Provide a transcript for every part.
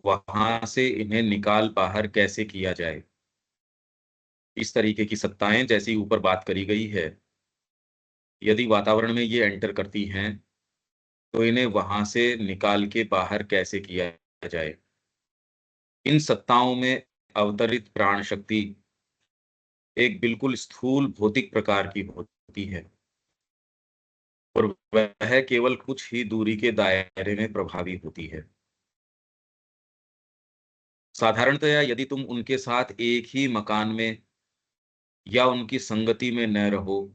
वहां से इन्हें निकाल बाहर कैसे किया जाए। इस तरीके की सत्ताएं जैसी ऊपर बात करी गई है, यदि वातावरण में ये एंटर करती हैं तो इन्हें वहां से निकाल के बाहर कैसे किया जाए। इन सत्ताओं में अवतरित प्राण शक्ति एक बिल्कुल स्थूल भौतिक प्रकार की होती है और वह केवल कुछ ही दूरी के दायरे में प्रभावी होती है। साधारणतया यदि तुम उनके साथ एक ही मकान में या उनकी संगति में न रहो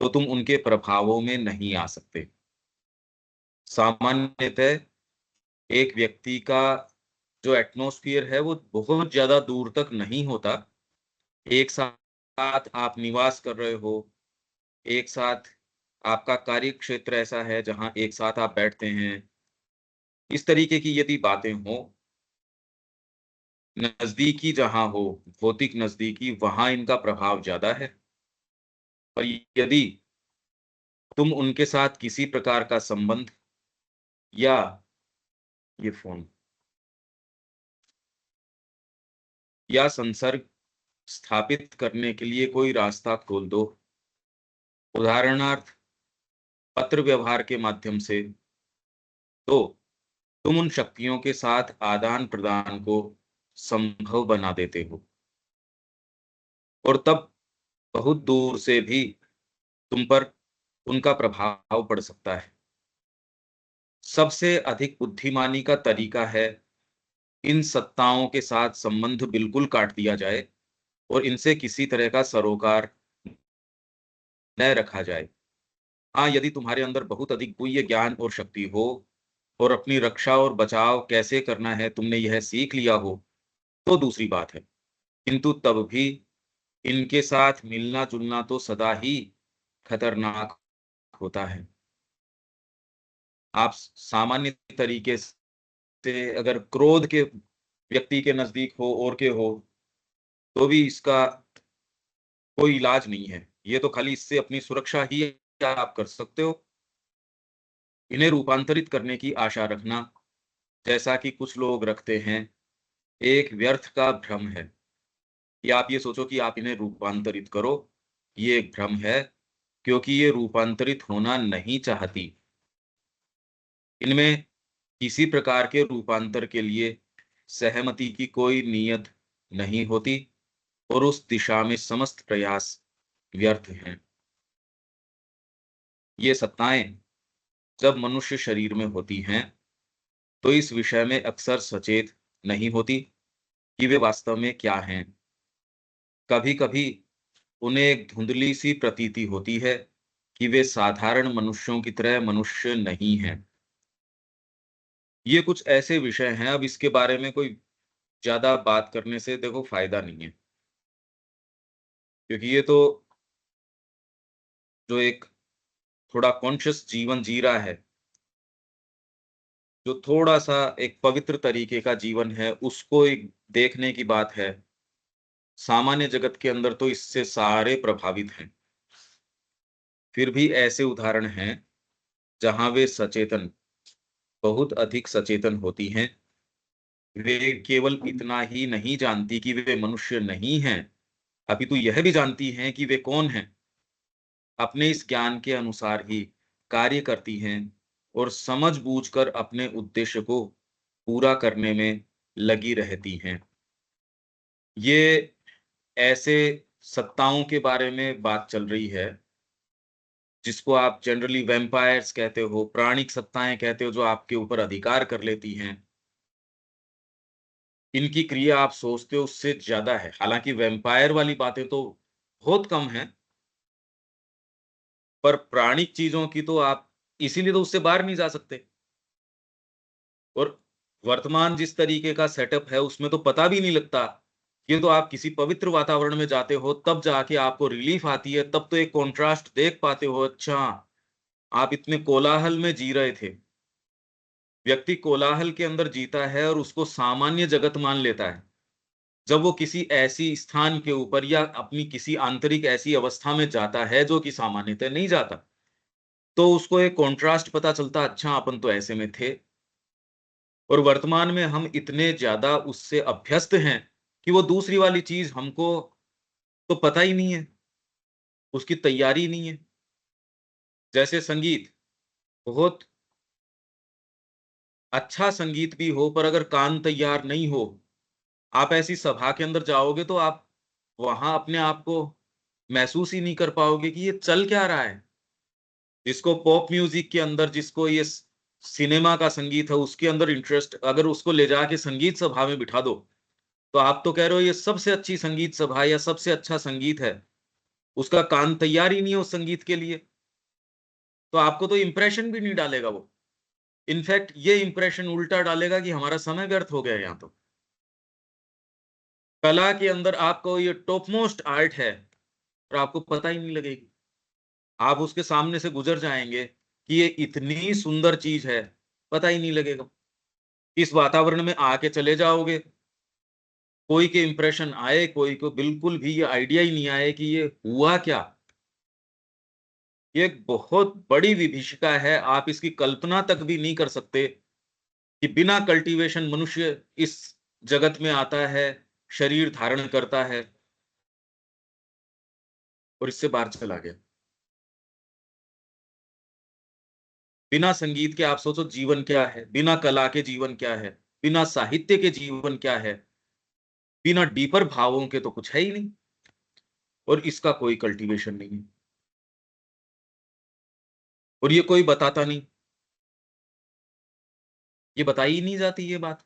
तो तुम उनके प्रभावों में नहीं आ सकते। सामान्यतः एक व्यक्ति का जो एटमॉस्फेयर है वो बहुत ज्यादा दूर तक नहीं होता। एक साथ आप निवास कर रहे हो, एक साथ आपका कार्य क्षेत्र ऐसा है जहां एक साथ आप बैठते हैं, इस तरीके की यदि बातें हो, नजदीकी जहां हो, भौतिक नजदीकी, वहां इनका प्रभाव ज्यादा है। पर यदि तुम उनके साथ किसी प्रकार का संबंध या ये फोन या संसर्ग स्थापित करने के लिए कोई रास्ता खोल दो, उदाहरणार्थ पत्र व्यवहार के माध्यम से, तो तुम उन शक्तियों के साथ आदान प्रदान को संभव बना देते हो और तब बहुत दूर से भी तुम पर उनका प्रभाव पड़ सकता है। सबसे अधिक बुद्धिमानी का तरीका है इन सत्ताओं के साथ संबंध बिल्कुल काट दिया जाए और इनसे किसी तरह का सरोकार न रखा जाए। हाँ, यदि तुम्हारे अंदर बहुत अधिक गुह्य ज्ञान और शक्ति हो और अपनी रक्षा और बचाव कैसे करना है तुमने यह सीख लिया हो तो दूसरी बात है, किंतु तब भी इनके साथ मिलना जुलना तो सदा ही खतरनाक होता है। आप सामान्य तरीके से अगर क्रोध के व्यक्ति के नजदीक हो और के हो तो भी इसका कोई इलाज नहीं है। ये तो खाली इससे अपनी सुरक्षा ही आप कर सकते हो। इन्हें रूपांतरित करने की आशा रखना, जैसा कि कुछ लोग रखते हैं, एक व्यर्थ का भ्रम है। कि आप ये सोचो कि आप इन्हें रूपांतरित करो, ये एक भ्रम है, क्योंकि ये रूपांतरित होना नहीं चाहती। इनमें किसी प्रकार के रूपांतर के लिए सहमति की कोई नीयत नहीं होती और उस दिशा में समस्त प्रयास व्यर्थ हैं। ये सत्ताएं जब मनुष्य शरीर में होती हैं तो इस विषय में अक्सर सचेत नहीं होती कि वे वास्तव में क्या हैं। कभी-कभी उन्हें एक धुंधली सी प्रतीति होती है कि वे साधारण मनुष्यों की तरह मनुष्य नहीं हैं। ये कुछ ऐसे विषय हैं, अब इसके बारे में कोई ज्यादा बात करने से देखो फायदा नहीं है, क्योंकि ये तो जो एक थोड़ा कॉन्शियस जीवन जी रहा है, जो थोड़ा सा एक पवित्र तरीके का जीवन है, उसको एक देखने की बात है। सामान्य जगत के अंदर तो इससे सारे प्रभावित हैं। फिर भी ऐसे उदाहरण हैं जहां वे सचेतन, बहुत अधिक सचेतन होती हैं। वे केवल इतना ही नहीं जानती कि वे मनुष्य नहीं हैं, अपितु यह भी जानती हैं कि वे कौन हैं। अपने इस ज्ञान के अनुसार ही कार्य करती हैं और समझ-बूझकर अपने उद्देश्य को पूरा करने में लगी रहती हैं। ये ऐसे सत्ताओं के बारे में बात चल रही है जिसको आप जनरली वैम्पायर्स कहते हो, प्राणिक सत्ताएं कहते हो, जो आपके ऊपर अधिकार कर लेती हैं। इनकी क्रिया आप सोचते हो उससे ज्यादा है। हालांकि वैम्पायर वाली बातें तो बहुत कम हैं, पर प्राणिक चीजों की तो आप इसीलिए तो उससे बाहर नहीं जा सकते। और वर्तमान जिस तरीके का सेटअप है उसमें तो पता भी नहीं लगता। ये तो आप किसी पवित्र वातावरण में जाते हो तब जाके आपको रिलीफ आती है, तब तो एक कॉन्ट्रास्ट देख पाते हो। अच्छा, आप इतने कोलाहल में जी रहे थे। व्यक्ति कोलाहल के अंदर जीता है और उसको सामान्य जगत मान लेता है। जब वो किसी ऐसी स्थान के ऊपर या अपनी किसी आंतरिक ऐसी अवस्था में जाता है जो कि सामान्यतः नहीं जाता, तो उसको एक कॉन्ट्रास्ट पता चलता, अच्छा अपन तो ऐसे में थे। और वर्तमान में हम इतने ज्यादा उससे अभ्यस्त हैं कि वो दूसरी वाली चीज हमको तो पता ही नहीं है, उसकी तैयारी नहीं है। जैसे संगीत, बहुत अच्छा संगीत भी हो पर अगर कान तैयार नहीं हो, आप ऐसी सभा के अंदर जाओगे तो आप वहां अपने आप को महसूस ही नहीं कर पाओगे कि ये चल क्या रहा है। जिसको पॉप म्यूजिक के अंदर, जिसको ये सिनेमा का संगीत है उसके अंदर इंटरेस्ट, अगर उसको ले जाके संगीत सभा में बिठा दो, तो आप तो कह रहे हो ये सबसे अच्छी संगीत सभा या सबसे अच्छा संगीत है। उसका कान तैयार ही नहीं है उस संगीत के लिए, तो आपको तो इंप्रेशन भी नहीं डालेगा वो। इनफैक्ट ये इंप्रेशन उल्टा डालेगा कि हमारा समय व्यर्थ हो गया यहाँ तो। कला के अंदर आपको ये टॉप मोस्ट आर्ट है और आपको पता ही नहीं लगेगी। आप उसके सामने से गुजर जाएंगे कि ये इतनी सुंदर चीज है, पता ही नहीं लगेगा। इस वातावरण में आके चले जाओगे, कोई के इंप्रेशन आए, कोई को बिल्कुल भी ये आइडिया ही नहीं आए कि ये हुआ क्या। ये एक बहुत बड़ी विभीषिका है, आप इसकी कल्पना तक भी नहीं कर सकते कि बिना कल्टीवेशन मनुष्य इस जगत में आता है, शरीर धारण करता है और इससे बाहर चला गया। बिना संगीत के आप सोचो जीवन क्या है, बिना कला के जीवन क्या है, बिना साहित्य के जीवन क्या है, बिना डीपर भावों के तो कुछ है ही नहीं। और इसका कोई कल्टीवेशन नहीं है और ये कोई बताता नहीं, ये बताई ही नहीं जाती ये बात।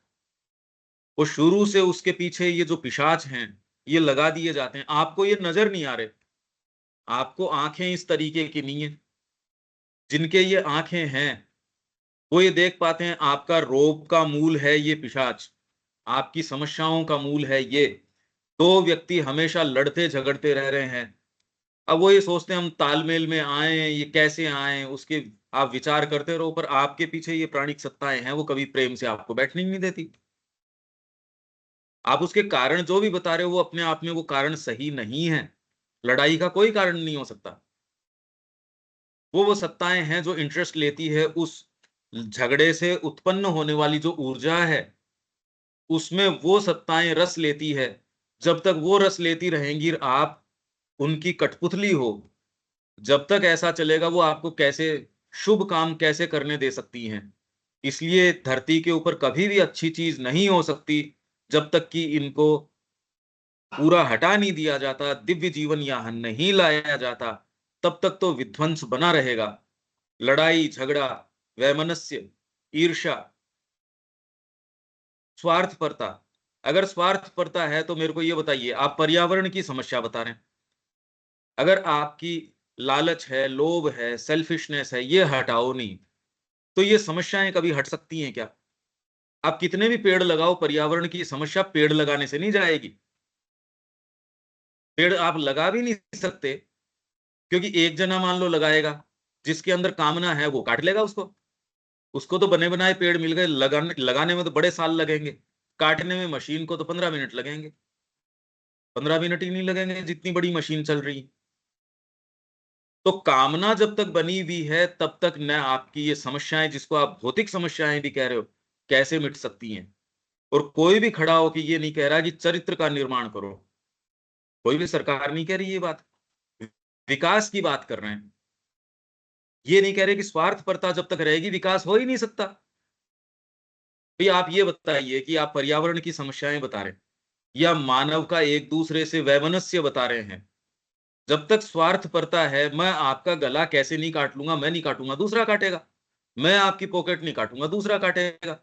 वो शुरू से उसके पीछे ये जो पिशाच हैं, ये लगा दिए जाते हैं, आपको ये नजर नहीं आ रहे। आपको आंखें इस तरीके की नहीं है। जिनके ये आंखें हैं वो ये देख पाते हैं आपका रोग का मूल है ये पिशाच, आपकी समस्याओं का मूल है ये। दो व्यक्ति हमेशा लड़ते झगड़ते रह रहे हैं, अब वो ये सोचते हैं हम तालमेल में आए, ये कैसे आए उसके आप विचार करते रहो, पर आपके पीछे ये प्राणिक सत्ताएं हैं, वो कभी प्रेम से आपको बैठने ही नहीं देती। आप उसके कारण जो भी बता रहे हो वो अपने आप में वो कारण सही नहीं है। लड़ाई का कोई कारण नहीं हो सकता। वो सत्ताएं हैं जो इंटरेस्ट लेती है उस झगड़े से उत्पन्न होने वाली जो ऊर्जा है, उसमें वो सत्ताएं रस लेती है। जब तक वो रस लेती रहेंगी और आप उनकी कठपुतली हो, जब तक ऐसा चलेगा वो आपको कैसे शुभ काम कैसे करने दे सकती हैं। इसलिए धरती के ऊपर कभी भी अच्छी चीज नहीं हो सकती जब तक कि इनको पूरा हटा नहीं दिया जाता, दिव्य जीवन यहाँ नहीं लाया जाता, तब तक तो विध्वंस बना रहेगा। लड़ाई झगड़ा, वैमनस्य, ईर्ष्या, स्वार्थपरता। अगर स्वार्थपरता है तो मेरे को ये बताइए, आप पर्यावरण की समस्या बता रहे हैं। अगर आपकी लालच है, लोभ है, सेल्फिशनेस है, ये हटाओ नहीं, तो ये समस्याएं कभी हट सकती हैं क्या? आप कितने भी पेड़ लगाओ, पर्यावरण की समस्या पेड़ लगाने से नहीं जाएगी। पेड़ आप लगा भी नहीं सकते, क्योंकि एक जना मान लो लगाएगा, जिसके अंदर कामना है वो काट लेगा उसको। उसको तो बने बनाए पेड़ मिल गए, लगाने लगाने में तो बड़े साल लगेंगे, काटने में मशीन को तो 15 मिनट लगेंगे। 15 मिनट ही नहीं लगेंगे जितनी बड़ी मशीन चल रही है। तो कामना जब तक बनी हुई है तब तक न आपकी ये समस्याएं, जिसको आप भौतिक समस्याएं भी कह रहे हो, कैसे मिट सकती हैं। और कोई भी खड़ा हो कि ये नहीं कह रहा कि चरित्र का निर्माण करो। कोई भी सरकार नहीं कह रही ये बात, विकास की बात कर रहे हैं। ये नहीं कह रहे कि स्वार्थपरता जब तक रहेगी विकास हो ही नहीं सकता। भाई आप ये बताइए कि आप पर्यावरण की समस्याएं बता रहे हैं या मानव का एक दूसरे से वैमनस्य बता रहे हैं। जब तक स्वार्थपरता है, मैं आपका गला कैसे नहीं काट लूंगा, मैं नहीं काटूंगा दूसरा काटेगा। मैं आपकी पॉकेट नहीं काटूंगा दूसरा काटेगा।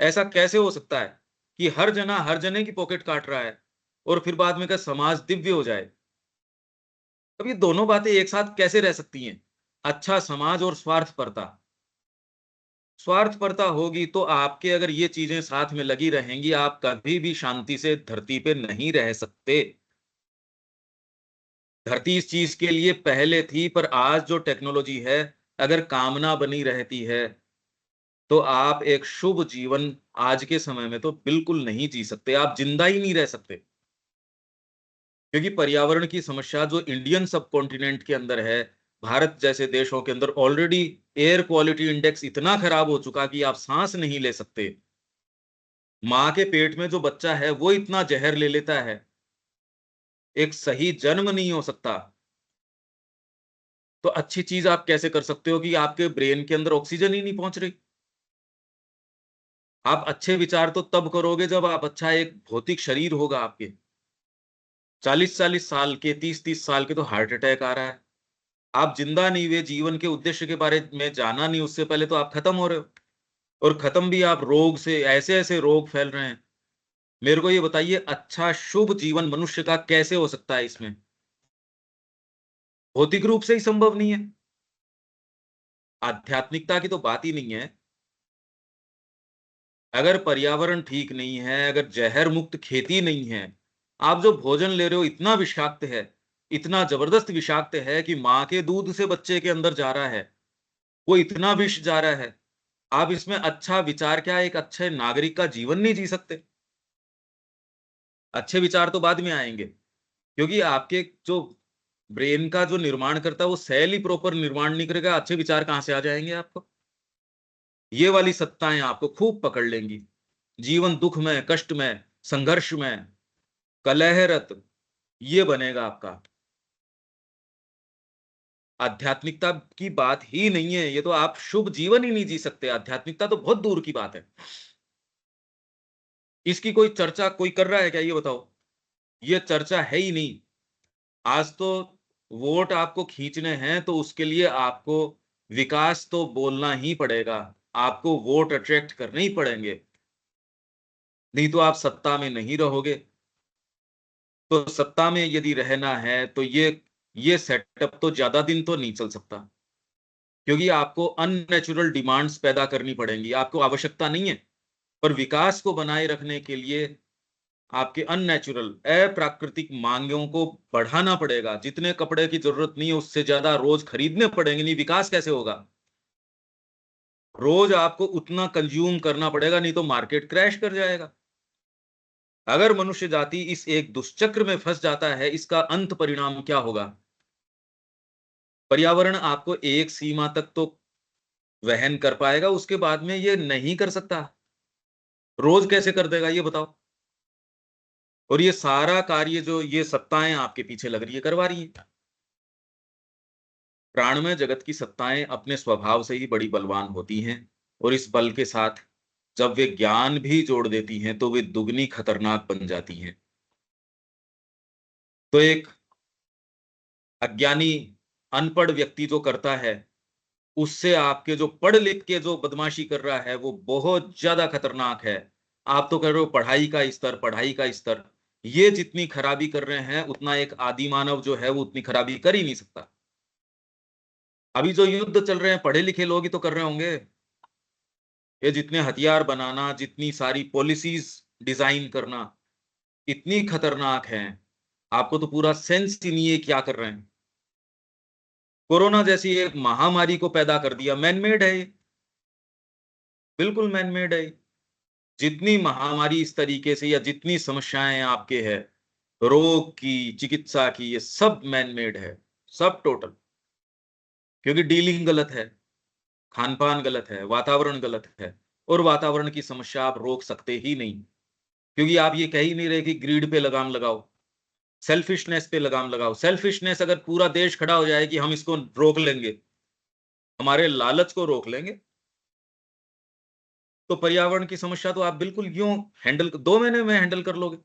ऐसा कैसे हो सकता है कि हर जना हर जने की पॉकेट काट रहा है और फिर बाद में का समाज दिव्य हो जाए? अब ये दोनों बातें एक साथ कैसे रह सकती हैं? अच्छा समाज और स्वार्थपरता। स्वार्थपरता होगी तो आपके अगर ये चीजें साथ में लगी रहेंगी, आप कभी भी शांति से धरती पे नहीं रह सकते। धरती इस चीज के लिए पहले थी, पर आज जो टेक्नोलॉजी है, अगर कामना बनी रहती है तो आप एक शुभ जीवन आज के समय में तो बिल्कुल नहीं जी सकते, आप जिंदा ही नहीं रह सकते। क्योंकि पर्यावरण की समस्या जो इंडियन सब कॉन्टिनेंट के अंदर है, भारत जैसे देशों के अंदर ऑलरेडी एयर क्वालिटी इंडेक्स इतना खराब हो चुका कि आप सांस नहीं ले सकते। माँ के पेट में जो बच्चा है वो इतना जहर ले लेता है, एक सही जन्म नहीं हो सकता। तो अच्छी चीज आप कैसे कर सकते हो कि आपके ब्रेन के अंदर ऑक्सीजन ही नहीं पहुंच रही। आप अच्छे विचार तो तब करोगे जब आप अच्छा एक भौतिक शरीर होगा आपके। 40-40 साल के, 30-30 साल के तो हार्ट अटैक आ रहा है। आप जिंदा नहीं हुए, जीवन के उद्देश्य के बारे में जाना नहीं, उससे पहले तो आप खत्म हो रहे हो। और खत्म भी आप रोग से, ऐसे ऐसे रोग फैल रहे हैं। मेरे को ये बताइए, अच्छा शुभ जीवन मनुष्य का कैसे हो सकता है इसमें? भौतिक रूप से ही संभव नहीं है। आध्यात्मिकता की तो बात ही नहीं है। अगर पर्यावरण ठीक नहीं है, अगर जहर मुक्त खेती नहीं है, आप जो भोजन ले रहे हो इतना विषाक्त है, इतना जबरदस्त विषाक्त है कि माँ के दूध से बच्चे के अंदर जा रहा है, वो इतना विष जा रहा है। आप इसमें अच्छा विचार क्या, एक अच्छे नागरिक का जीवन नहीं जी सकते। अच्छे विचार तो बाद में आएंगे, क्योंकि आपके जो ब्रेन का जो निर्माण करता है वो सेल ही प्रॉपर निर्माण नहीं करेगा, अच्छे विचार कहां से आ जाएंगे आपको? ये वाली सत्ताएं आपको खूब पकड़ लेंगी। जीवन दुख में, कष्ट में, संघर्ष में, कलहरत, ये बनेगा आपका। आध्यात्मिकता की बात ही नहीं है ये, तो आप शुभ जीवन ही नहीं जी सकते। आध्यात्मिकता तो बहुत दूर की बात है। इसकी कोई चर्चा कोई कर रहा है क्या, ये बताओ? ये चर्चा है ही नहीं। आज तो वोट आपको खींचने हैं तो उसके लिए आपको विकास तो बोलना ही पड़ेगा। आपको वोट अट्रैक्ट करने ही पड़ेंगे, नहीं तो आप सत्ता में नहीं रहोगे। तो सत्ता में यदि रहना है तो ये सेटअप तो ज्यादा दिन तो नहीं चल सकता, क्योंकि आपको अननेचुरल डिमांड्स पैदा करनी पड़ेंगी। आपको आवश्यकता नहीं है, पर विकास को बनाए रखने के लिए आपके अननेचुरल, अप्राकृतिक मांगों को बढ़ाना पड़ेगा। जितने कपड़े की जरूरत नहीं है उससे ज्यादा रोज खरीदने पड़ेंगे, नहीं विकास कैसे होगा? रोज आपको उतना कंज्यूम करना पड़ेगा, नहीं तो मार्केट क्रैश कर जाएगा। अगर मनुष्य जाति इस एक दुष्चक्र में फंस जाता है, इसका अंत परिणाम क्या होगा? पर्यावरण आपको एक सीमा तक तो वहन कर पाएगा, उसके बाद में ये नहीं कर सकता। रोज कैसे कर देगा ये बताओ? और ये सारा कार्य जो ये सत्ताएं आपके पीछे लग रही है, करवा रही है। प्राणमय जगत की सत्ताएं अपने स्वभाव से ही बड़ी बलवान होती हैं, और इस बल के साथ जब वे ज्ञान भी जोड़ देती हैं तो वे दुगनी खतरनाक बन जाती हैं। तो एक अज्ञानी, अनपढ़ व्यक्ति जो करता है, उससे आपके जो पढ़ लिख के जो बदमाशी कर रहा है वो बहुत ज्यादा खतरनाक है। आप तो कर रहे हो पढ़ाई का स्तर, पढ़ाई का स्तर। ये जितनी खराबी कर रहे हैं उतना एक आदि मानव जो है वो उतनी खराबी कर ही नहीं सकता। अभी जो युद्ध चल रहे हैं पढ़े लिखे लोग ही तो कर रहे होंगे। ये जितने हथियार बनाना, जितनी सारी पॉलिसीज डिजाइन करना, इतनी खतरनाक है। आपको तो पूरा सेंस ही नहीं है क्या कर रहे हैं। कोरोना जैसी एक महामारी को पैदा कर दिया, मैनमेड है ये, बिल्कुल मैनमेड है। जितनी महामारी इस तरीके से या जितनी समस्याएं आपके है, रोग की, चिकित्सा की, ये सब मैनमेड है, सब टोटल। क्योंकि डीलिंग गलत है, खान पान गलत है, वातावरण गलत है। और वातावरण की समस्या आप रोक सकते ही नहीं, क्योंकि आप ये कह ही नहीं रहे कि ग्रीड पे लगाम लगाओ, सेल्फिशनेस पे लगाम लगाओ। सेल्फिशनेस अगर पूरा देश खड़ा हो जाए कि हम इसको रोक लेंगे, हमारे लालच को रोक लेंगे, तो पर्यावरण की समस्या तो आप बिल्कुल यूं हैंडल 2 महीने में हैंडल कर लोगे।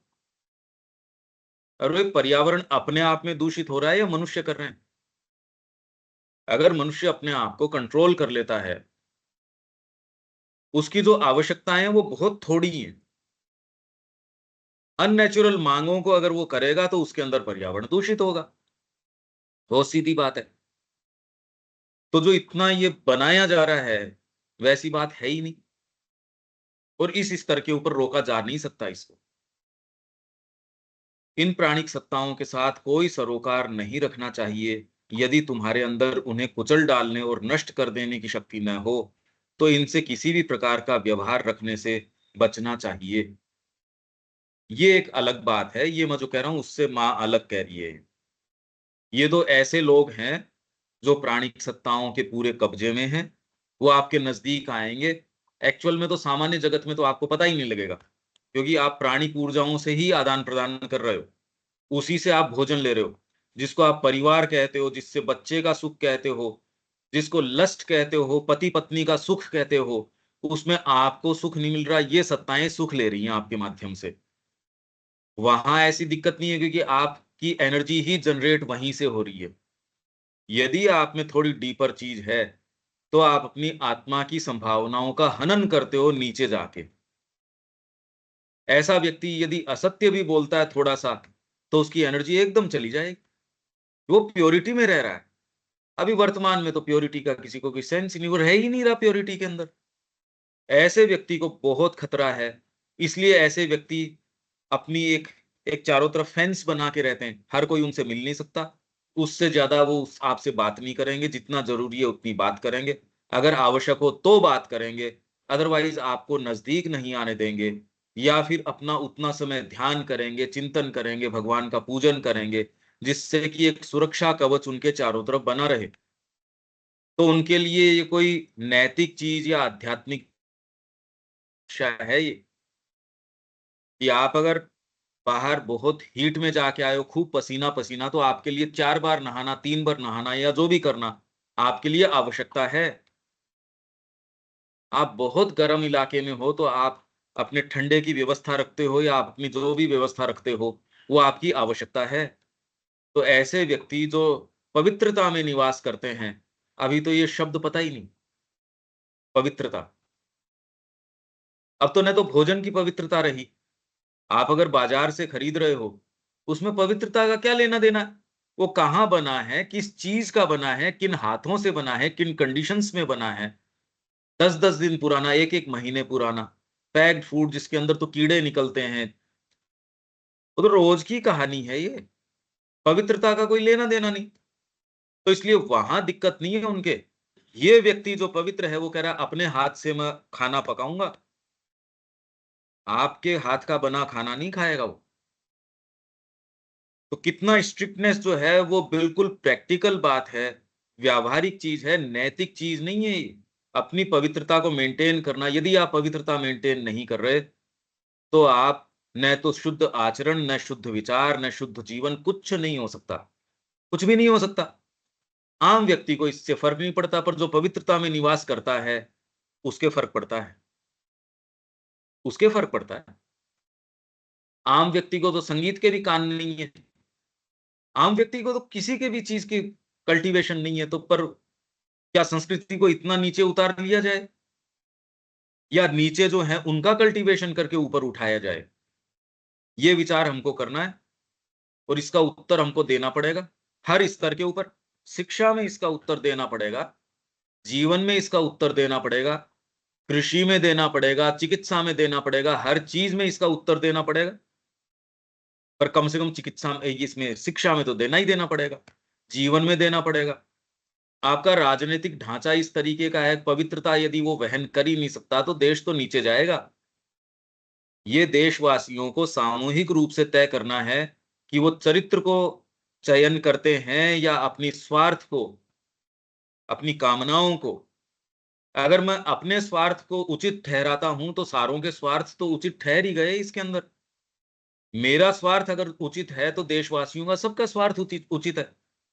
और ये पर्यावरण अपने आप में दूषित हो रहा है या मनुष्य कर रहे हैं? अगर मनुष्य अपने आप को कंट्रोल कर लेता है, उसकी जो आवश्यकताएं हैं वो बहुत थोड़ी हैं। अननेचुरल मांगों को अगर वो करेगा तो उसके अंदर पर्यावरण दूषित होगा। बहुत सीधी बात है। तो जो इतना ये बनाया जा रहा है, वैसी बात है ही नहीं। और इस स्तर के ऊपर रोका जा नहीं सकता इसको। इन प्राणिक सत्ताओं के साथ कोई सरोकार नहीं रखना चाहिए। यदि तुम्हारे अंदर उन्हें कुचल डालने और नष्ट कर देने की शक्ति न हो, तो इनसे किसी भी प्रकार का व्यवहार रखने से बचना चाहिए। ये एक अलग बात है, ये मैं जो कह रहा हूं उससे माँ अलग कह रही है। ये तो ऐसे लोग हैं जो प्राणिक सत्ताओं के पूरे कब्जे में हैं, वो आपके नजदीक आएंगे। एक्चुअल में तो सामान्य जगत में तो आपको पता ही नहीं लगेगा, क्योंकि आप प्राणिक ऊर्जाओं से ही आदान प्रदान कर रहे हो, उसी से आप भोजन ले रहे हो। जिसको आप परिवार कहते हो, जिससे बच्चे का सुख कहते हो, जिसको लस्ट कहते हो, पति पत्नी का सुख कहते हो, उसमें आपको सुख नहीं मिल रहा, ये सत्ताएं सुख ले रही हैं आपके माध्यम से। वहां ऐसी दिक्कत नहीं है, क्योंकि आपकी एनर्जी ही जनरेट वहीं से हो रही है। यदि आप में थोड़ी डीपर चीज है, तो आप अपनी आत्मा की संभावनाओं का हनन करते हो नीचे जाके। ऐसा व्यक्ति यदि असत्य भी बोलता है थोड़ा सा, तो उसकी एनर्जी एकदम चली जाएगी। वो प्योरिटी में रह रहा है। अभी वर्तमान में तो प्योरिटी का किसी को कोई सेंस ही नहीं, वो रह ही नहीं रहा प्योरिटी के अंदर। ऐसे व्यक्ति को बहुत खतरा है। इसलिए ऐसे व्यक्ति अपनी एक एक चारों तरफ फेंस बना के रहते हैं, हर कोई उनसे मिल नहीं सकता। उससे ज्यादा वो आपसे बात नहीं करेंगे, जितना जरूरी है उतनी बात करेंगे। अगर आवश्यक हो तो बात करेंगे, अदरवाइज आपको नजदीक नहीं आने देंगे। या फिर अपना उतना समय ध्यान करेंगे, चिंतन करेंगे, भगवान का पूजन करेंगे, जिससे कि एक सुरक्षा कवच उनके चारों तरफ बना रहे। तो उनके लिए ये कोई नैतिक चीज या आध्यात्मिक शिक्षा है ये, कि आप अगर बाहर बहुत हीट में जाके आए हो, खूब पसीना पसीना, तो आपके लिए 4 बार नहाना, 3 बार नहाना, या जो भी करना आपके लिए आवश्यकता है। आप बहुत गर्म इलाके में हो, तो आप अपने ठंडे की व्यवस्था रखते हो, या अपनी जो भी व्यवस्था रखते हो, वो आपकी आवश्यकता है। तो ऐसे व्यक्ति जो पवित्रता में निवास करते हैं, अभी तो ये शब्द पता ही नहीं, पवित्रता। अब तो न तो भोजन की पवित्रता रही। आप अगर बाजार से खरीद रहे हो, उसमें पवित्रता का क्या लेना देना है? वो कहाँ बना है, किस चीज का बना है, किन हाथों से बना है, किन कंडीशंस में बना है, 10-10 दिन पुराना, 1-1 महीने पुराना पैक्ड फूड, जिसके अंदर तो कीड़े निकलते हैं। वो तो रोज की कहानी है ये। पवित्रता का कोई लेना देना नहीं। तो इसलिए वहां दिक्कत नहीं है उनके। ये व्यक्ति जो पवित्र है, वो कह रहा है अपने हाथ से मैं खाना पकाऊंगा। आपके हाथ का बना खाना नहीं खाएगा वो। तो कितना स्ट्रिक्टनेस जो है, वो बिल्कुल प्रैक्टिकल बात है, व्यावहारिक चीज है, नैतिक चीज नहीं है ये। अपनी पवित्रता को मेंटेन करना, यदि आप पवित्रता मेंटेन नहीं कर रहे, तो आप न तो शुद्ध आचरण, न शुद्ध विचार, न शुद्ध जीवन, कुछ नहीं हो सकता। कुछ भी नहीं हो सकता। आम व्यक्ति को इससे फर्क नहीं पड़ता, पर जो पवित्रता में निवास करता है, उसके फर्क पड़ता है। उसके फर्क पड़ता है। आम व्यक्ति को तो संगीत के भी कान नहीं है। आम व्यक्ति को तो किसी के भी चीज की कल्टीवेशन नहीं है। तो पर क्या संस्कृति को इतना नीचे उतार लिया जाए, या नीचे जो है उनका कल्टीवेशन करके ऊपर उठाया जाए? ये विचार हमको करना है, और इसका उत्तर हमको देना पड़ेगा हर स्तर के ऊपर। शिक्षा में इसका उत्तर देना पड़ेगा, जीवन में इसका उत्तर देना पड़ेगा, कृषि में देना पड़ेगा, चिकित्सा में देना पड़ेगा, हर चीज में इसका उत्तर देना पड़ेगा। पर कम से कम चिकित्सा में, इसमें शिक्षा में तो देना ही देना पड़ेगा, जीवन में देना पड़ेगा। आपका राजनीतिक ढांचा इस तरीके का है, पवित्रता यदि वो वहन कर ही नहीं सकता, तो देश तो नीचे जाएगा। ये देशवासियों को सामूहिक रूप से तय करना है कि वो चरित्र को चयन करते हैं, या अपनी स्वार्थ को, अपनी कामनाओं को। अगर मैं अपने स्वार्थ को उचित ठहराता हूं, तो सारों के स्वार्थ तो उचित ठहर ही गए इसके अंदर। मेरा स्वार्थ अगर उचित है, तो देशवासियों का सबका स्वार्थ उचित उचित है।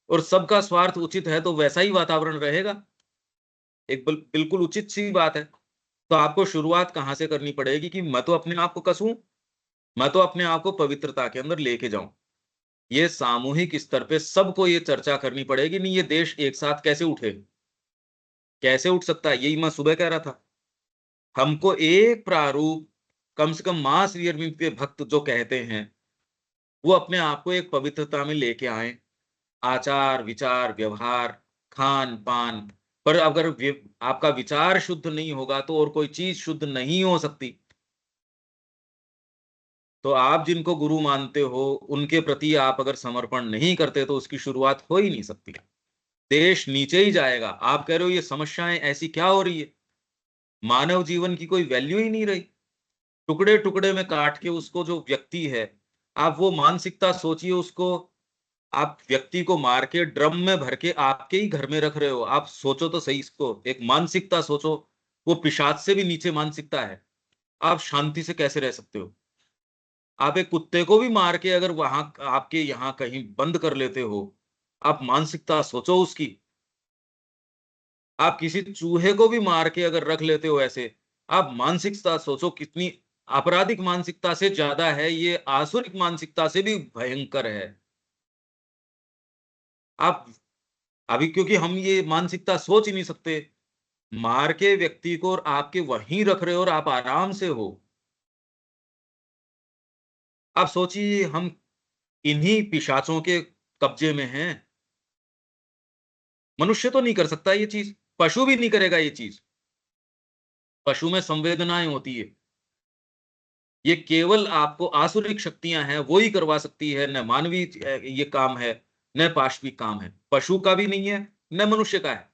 और सबका स्वार्थ उचित है, तो वैसा ही वातावरण रहेगा। एक बिल्कुल उचित सी बात है। तो आपको शुरुआत कहां से करनी पड़ेगी, कि मैं तो अपने आप को कसूं, मैं तो अपने आप को पवित्रता के अंदर लेके जाऊं। ये सामूहिक स्तर पे सबको ये चर्चा करनी पड़ेगी। नहीं, ये देश एक साथ कैसे उठे, कैसे उठ सकता है? यही मैं सुबह कह रहा था। हमको एक प्रारूप, कम से कम मां श्री अरविंद के भक्त जो कहते हैं, वो अपने आप को एक पवित्रता में लेके आए। आचार विचार व्यवहार, खान पान। पर अगर आपका विचार शुद्ध नहीं होगा, तो और कोई चीज शुद्ध नहीं हो सकती। तो आप जिनको गुरु मानते हो, उनके प्रति आप अगर समर्पण नहीं करते, तो उसकी शुरुआत हो ही नहीं सकती। देश नीचे ही जाएगा। आप कह रहे हो ये समस्याएं ऐसी क्या हो रही है, मानव जीवन की कोई वैल्यू ही नहीं रही। टुकड़े टुकड़े में काट के उसको, जो व्यक्ति है, आप वो मानसिकता सोचिए उसको। आप व्यक्ति को मार के ड्रम में भर के आपके ही घर में रख रहे हो। आप सोचो तो सही इसको, एक मानसिकता सोचो, वो पिशाच से भी नीचे मानसिकता है। आप शांति से कैसे रह सकते हो? आप एक कुत्ते को भी मार के अगर वहां आपके यहाँ कहीं बंद कर लेते हो, आप मानसिकता सोचो उसकी। आप किसी चूहे को भी मार के अगर रख लेते हो ऐसे, आप मानसिकता सोचो कितनी आपराधिक मानसिकता से ज्यादा है, ये आसुरिक मानसिकता से भी भयंकर है। आप अभी क्योंकि हम ये मानसिकता सोच ही नहीं सकते, मार के व्यक्ति को और आपके वहीं रख रहे हो और आप आराम से हो। आप सोचिए हम इन्हीं पिशाचों के कब्जे में हैं। मनुष्य तो नहीं कर सकता ये चीज, पशु भी नहीं करेगा ये चीज। पशु में संवेदनाएं होती है। ये केवल आपको आसुरिक शक्तियां हैं, वो ही करवा सकती है, न मानवीय ये काम है, न पाशविक काम है। पशु का भी नहीं है, न मनुष्य का है।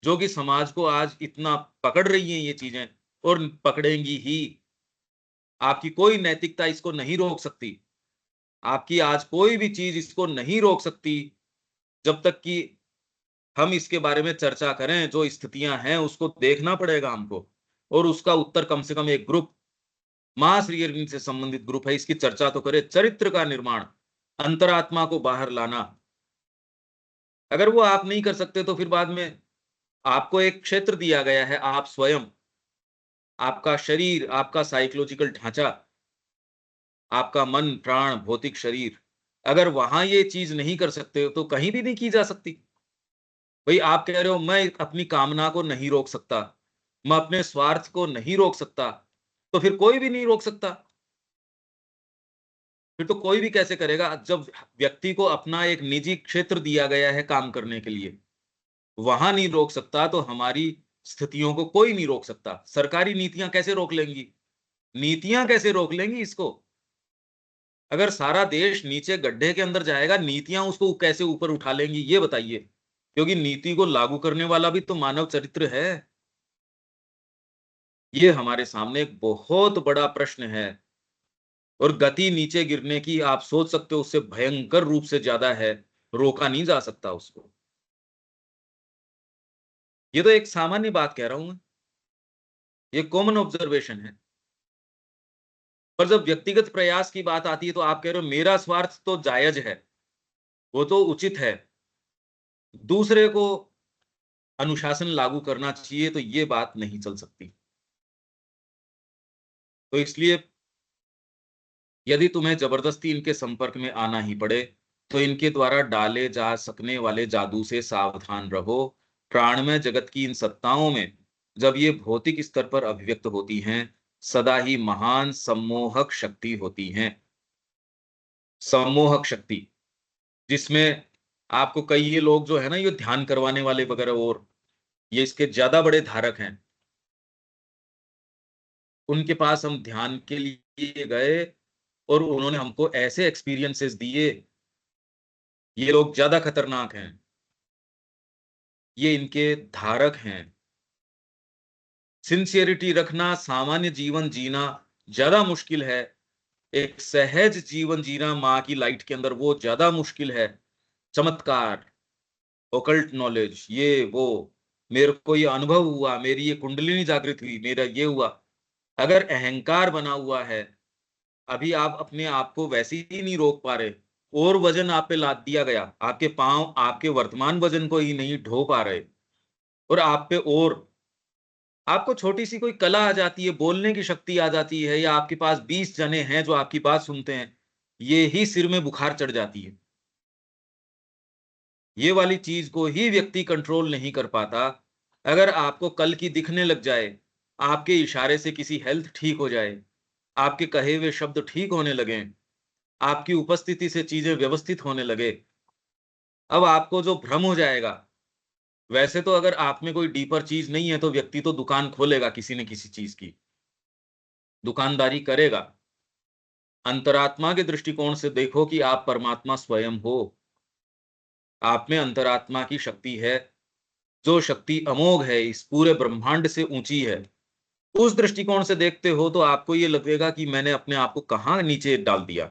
जो कि समाज को आज इतना पकड़ रही हैं ये चीजें, और पकड़ेंगी ही। आपकी कोई नैतिकता इसको नहीं रोक सकती। आपकी आज कोई भी चीज इसको नहीं रोक सकती, जब तक कि हम इसके बारे में चर्चा करें। जो स्थितियां हैं उसको देखना पड़ेगा हमको, और उसका उत्तर कम से कम एक ग्रुप, मां श्री अरविंद से संबंधित ग्रुप है, इसकी चर्चा तो करे। चरित्र का निर्माण, अंतरात्मा को बाहर लाना, अगर वो आप नहीं कर सकते तो फिर बाद में आपको एक क्षेत्र दिया गया है, आप स्वयं, आपका शरीर, आपका साइकोलॉजिकल ढांचा, आपका मन, प्राण, भौतिक शरीर, अगर वहां ये चीज नहीं कर सकते हो तो कहीं भी नहीं की जा सकती। भाई आप कह रहे हो मैं अपनी कामना को नहीं रोक सकता, मैं अपने स्वार्थ को नहीं रोक सकता, तो फिर कोई भी नहीं रोक सकता। फिर तो कोई भी कैसे करेगा जब व्यक्ति को अपना एक निजी क्षेत्र दिया गया है काम करने के लिए। वहां नहीं रोक सकता तो हमारी स्थितियों को कोई नहीं रोक सकता। सरकारी नीतियां कैसे रोक लेंगी? नीतियां कैसे रोक लेंगी इसको? अगर सारा देश नीचे गड्ढे के अंदर जाएगा, नीतियां उसको कैसे ऊपर उठा लेंगी ये बताइए? क्योंकि नीति को लागू करने वाला भी तो मानव चरित्र है। ये हमारे सामने एक बहुत बड़ा प्रश्न है। और गति नीचे गिरने की आप सोच सकते हो, उससे भयंकर रूप से ज्यादा है। रोका नहीं जा सकता उसको। ये तो एक सामान्य बात कह रहा हूं मैं, ये कॉमन ऑब्जर्वेशन है। पर जब व्यक्तिगत प्रयास की बात आती है तो आप कह रहे हो मेरा स्वार्थ तो जायज है, वो तो उचित है, दूसरे को अनुशासन लागू करना चाहिए, तो ये बात नहीं चल सकती। तो इसलिए यदि तुम्हें जबरदस्ती इनके संपर्क में आना ही पड़े, तो इनके द्वारा डाले जा सकने वाले जादू से सावधान रहो। प्राणमय जगत की इन सत्ताओं में जब ये भौतिक स्तर पर अभिव्यक्त होती हैं, सदा ही महान सम्मोहक शक्ति होती हैं। सम्मोहक शक्ति, जिसमें आपको कई ये लोग जो है ना, ये ध्यान करवाने वाले वगैरह, और ये इसके ज्यादा बड़े धारक हैं। उनके पास हम ध्यान के लिए गए और उन्होंने हमको ऐसे एक्सपीरियंसेस दिए। ये लोग ज्यादा खतरनाक हैं, ये इनके धारक हैं। सिंसियरिटी रखना, सामान्य जीवन जीना ज्यादा मुश्किल है। एक सहज जीवन जीना माँ की लाइट के अंदर, वो ज्यादा मुश्किल है। चमत्कार, ओकल्ट नॉलेज, ये वो, मेरे को ये अनुभव हुआ, मेरी ये कुंडलिनी जागृत हुई, मेरा ये हुआ। अगर अहंकार बना हुआ है, अभी आप अपने आप को वैसे ही नहीं रोक पा रहे, और वजन आप पे लाद दिया गया, आपके पांव आपके वर्तमान वजन को ही नहीं ढो पा रहे, और आप पे और आपको छोटी सी कोई कला आ जाती है, बोलने की शक्ति आ जाती है, या आपके पास 20 जने हैं जो आपकी बात सुनते हैं, ये ही सिर में बुखार चढ़ जाती है। ये वाली चीज को ही व्यक्ति कंट्रोल नहीं कर पाता। अगर आपको कल की दिखने लग जाए, आपके इशारे से किसी हेल्थ ठीक हो जाए, आपके कहे हुए शब्द ठीक होने लगे, आपकी उपस्थिति से चीजें व्यवस्थित होने लगे, अब आपको जो भ्रम हो जाएगा। वैसे तो अगर आप में कोई डीपर चीज नहीं है तो व्यक्ति तो दुकान खोलेगा किसी न किसी चीज की, दुकानदारी करेगा। अंतरात्मा के दृष्टिकोण से देखो कि आप परमात्मा स्वयं हो। आप में अंतरात्मा की शक्ति है, जो शक्ति अमोघ है, इस पूरे ब्रह्मांड से ऊंची है। उस दृष्टिकोण से देखते हो तो आपको ये लगेगा कि मैंने अपने आप को कहाँ नीचे डाल दिया,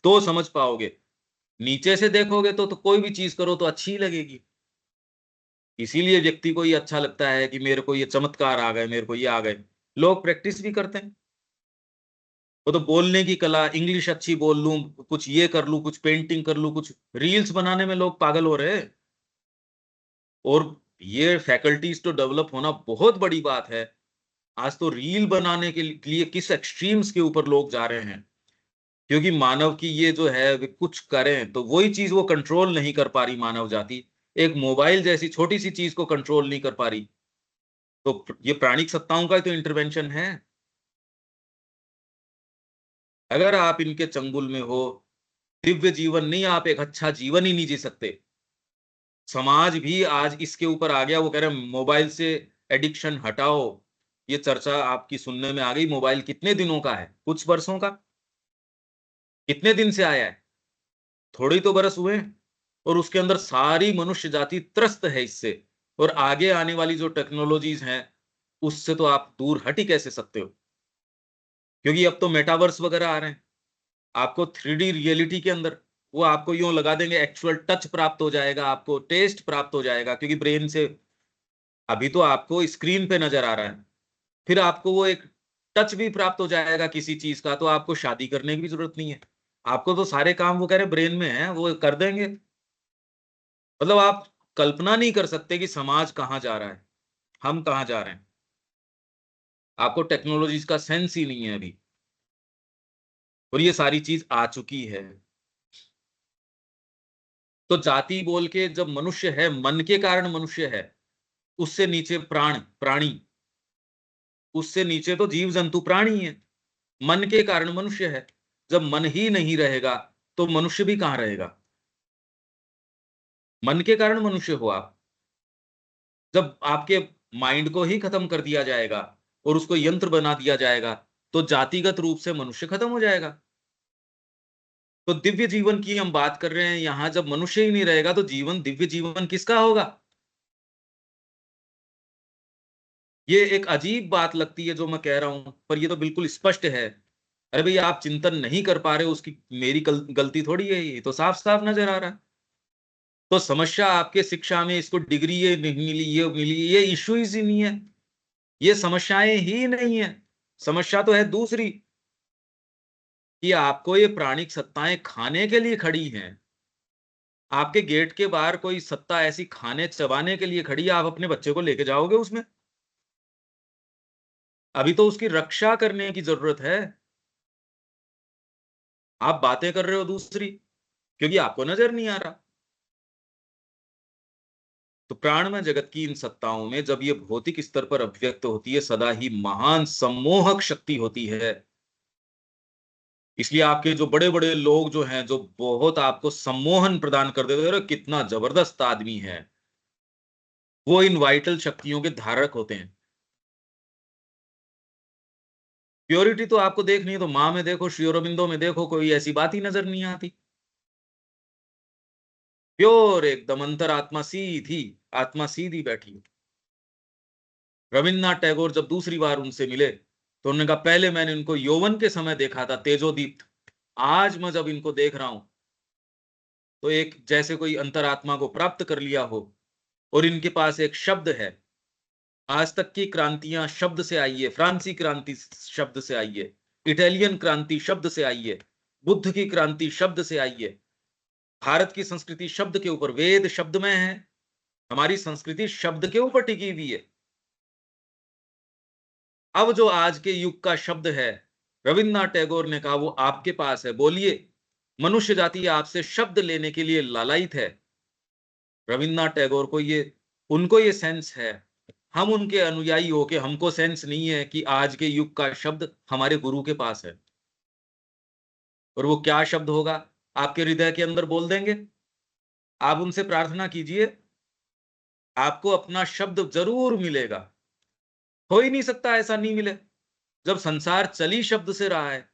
तो समझ पाओगे नीचे से देखोगे तो कोई भी चीज करो तो अच्छी ही लगेगी। इसीलिए व्यक्ति को ये अच्छा लगता है कि मेरे को ये चमत्कार आ गए, मेरे को ये आ गए। लोग प्रैक्टिस भी करते हैं। वो तो बोलने की कला, इंग्लिश अच्छी बोल लूं, कुछ ये कर लूं, कुछ पेंटिंग कर लूं, कुछ रील्स बनाने में लोग पागल हो रहे हैं। और ये फैकल्टीज तो डेवलप होना बहुत बड़ी बात है। आज तो रील बनाने के लिए किस एक्सट्रीम्स के ऊपर लोग जा रहे हैं, क्योंकि मानव की ये जो है वे कुछ करें तो वही चीज वो कंट्रोल नहीं कर पा रही। मानव जाति एक मोबाइल जैसी छोटी सी चीज को कंट्रोल नहीं कर पा रही। तो ये प्राणिक सत्ताओं का ही तो इंटरवेंशन है। अगर आप इनके चंगुल में हो, दिव्य जीवन नहीं, आप एक अच्छा जीवन ही नहीं जी सकते। समाज भी आज इसके ऊपर आ गया। वो कह रहे हैं मोबाइल से एडिक्शन हटाओ। ये चर्चा आपकी सुनने में आ गई। मोबाइल कितने दिनों का है? कुछ वर्षों का। कितने दिन से आया है? थोड़ी तो बरस हुए हैं। और उसके अंदर सारी मनुष्य जाति त्रस्त है इससे। और आगे आने वाली जो टेक्नोलॉजीज हैं, उससे तो आप दूर हट ही कैसे सकते हो? क्योंकि अब तो मेटावर्स वगैरह आ रहे हैं। आपको 3D रियलिटी के अंदर वो आपको यूं लगा देंगे, एक्चुअल टच प्राप्त हो जाएगा, आपको टेस्ट प्राप्त हो जाएगा, क्योंकि ब्रेन से अभी तो आपको स्क्रीन पे नजर आ रहा है। फिर आपको वो एक टच भी प्राप्त हो जाएगा किसी चीज का, तो आपको शादी करने की भी जरूरत नहीं है। आपको तो सारे काम वो कह रहे ब्रेन में है, वो कर देंगे। मतलब आप कल्पना नहीं कर सकते कि समाज कहां जा रहा है, हम कहां जा रहे हैं। आपको टेक्नोलॉजीज का सेंस ही नहीं है अभी। और ये सारी चीज आ चुकी है। तो जाति बोल के जब मनुष्य है, मन के कारण मनुष्य है। उससे नीचे प्राणी, उससे नीचे तो जीव जंतु प्राणी है। मन के कारण मनुष्य है। जब मन ही नहीं रहेगा तो मनुष्य भी कहां रहेगा? मन के कारण मनुष्य हो आप। जब आपके माइंड को ही खत्म कर दिया जाएगा और उसको यंत्र बना दिया जाएगा, तो जातिगत रूप से मनुष्य खत्म हो जाएगा। तो दिव्य जीवन की हम बात कर रहे हैं यहां। जब मनुष्य ही नहीं रहेगा तो जीवन, दिव्य जीवन किसका होगा? ये एक अजीब बात लगती है जो मैं कह रहा हूं, पर ये तो बिल्कुल स्पष्ट है। अरे भैया, आप चिंतन नहीं कर पा रहे हो, उसकी मेरी गलती थोड़ी है। ये तो साफ साफ नजर आ रहा है। तो समस्या आपके शिक्षा में, इसको डिग्री ये नहीं मिली, ये मिली, ये इश्यूज ही नहीं है। ये समस्याएं ही नहीं है। समस्या तो है दूसरी, कि आपको ये प्राणिक सत्ताएं खाने के लिए खड़ी हैं। आपके गेट के बाहर कोई सत्ता ऐसी खाने चबाने के लिए खड़ी है, आप अपने बच्चे को लेके जाओगे उसमें? अभी तो उसकी रक्षा करने की जरूरत है। आप बातें कर रहे हो दूसरी, क्योंकि आपको नजर नहीं आ रहा। तो प्राणमय जगत की इन सत्ताओं में जब ये भौतिक स्तर पर अभिव्यक्त होती है, सदा ही महान सम्मोहक शक्ति होती है। इसलिए आपके जो बड़े बड़े लोग जो हैं, जो बहुत आपको सम्मोहन प्रदान कर देते हैं, कितना जबरदस्त आदमी है, वो इन वाइटल शक्तियों के धारक होते हैं। प्योरिटी तो आपको देखनी है तो माँ में देखो, श्री अरबिंदो में देखो, कोई ऐसी बात ही नजर नहीं आती। प्योर एकदम अंतरात्मा सीधी, आत्मा सीधी बैठी। रविन्द्रनाथ टैगोर जब दूसरी बार उनसे मिले तो उन्होंने कहा, पहले मैंने इनको यौवन के समय देखा था, तेजोदीप्त। आज मैं जब इनको देख रहा हूं तो एक जैसे कोई अंतरात्मा को प्राप्त कर लिया हो। और इनके पास एक शब्द है। आज तक की क्रांतियां शब्द से आई है। फ्रांसी क्रांति शब्द से आई है। इटालियन क्रांति शब्द से आई है। बुद्ध की क्रांति शब्द से आई है। भारत की संस्कृति शब्द के ऊपर, वेद शब्द में है। हमारी संस्कृति शब्द के ऊपर टिकी हुई है। अब जो आज के युग का शब्द है, रविन्द्रनाथ टैगोर ने कहा, वो आपके पास है, बोलिए। मनुष्य जाति आपसे शब्द लेने के लिए लालायित है। रविन्द्रनाथ टैगोर को ये, उनको ये सेंस है। हम उनके अनुयायी होके हमको सेंस नहीं है कि आज के युग का शब्द हमारे गुरु के पास है। और वो क्या शब्द होगा, आपके हृदय के अंदर बोल देंगे। आप उनसे प्रार्थना कीजिए, आपको अपना शब्द जरूर मिलेगा। हो ही नहीं सकता ऐसा नहीं मिले, जब संसार चली शब्द से रहा है।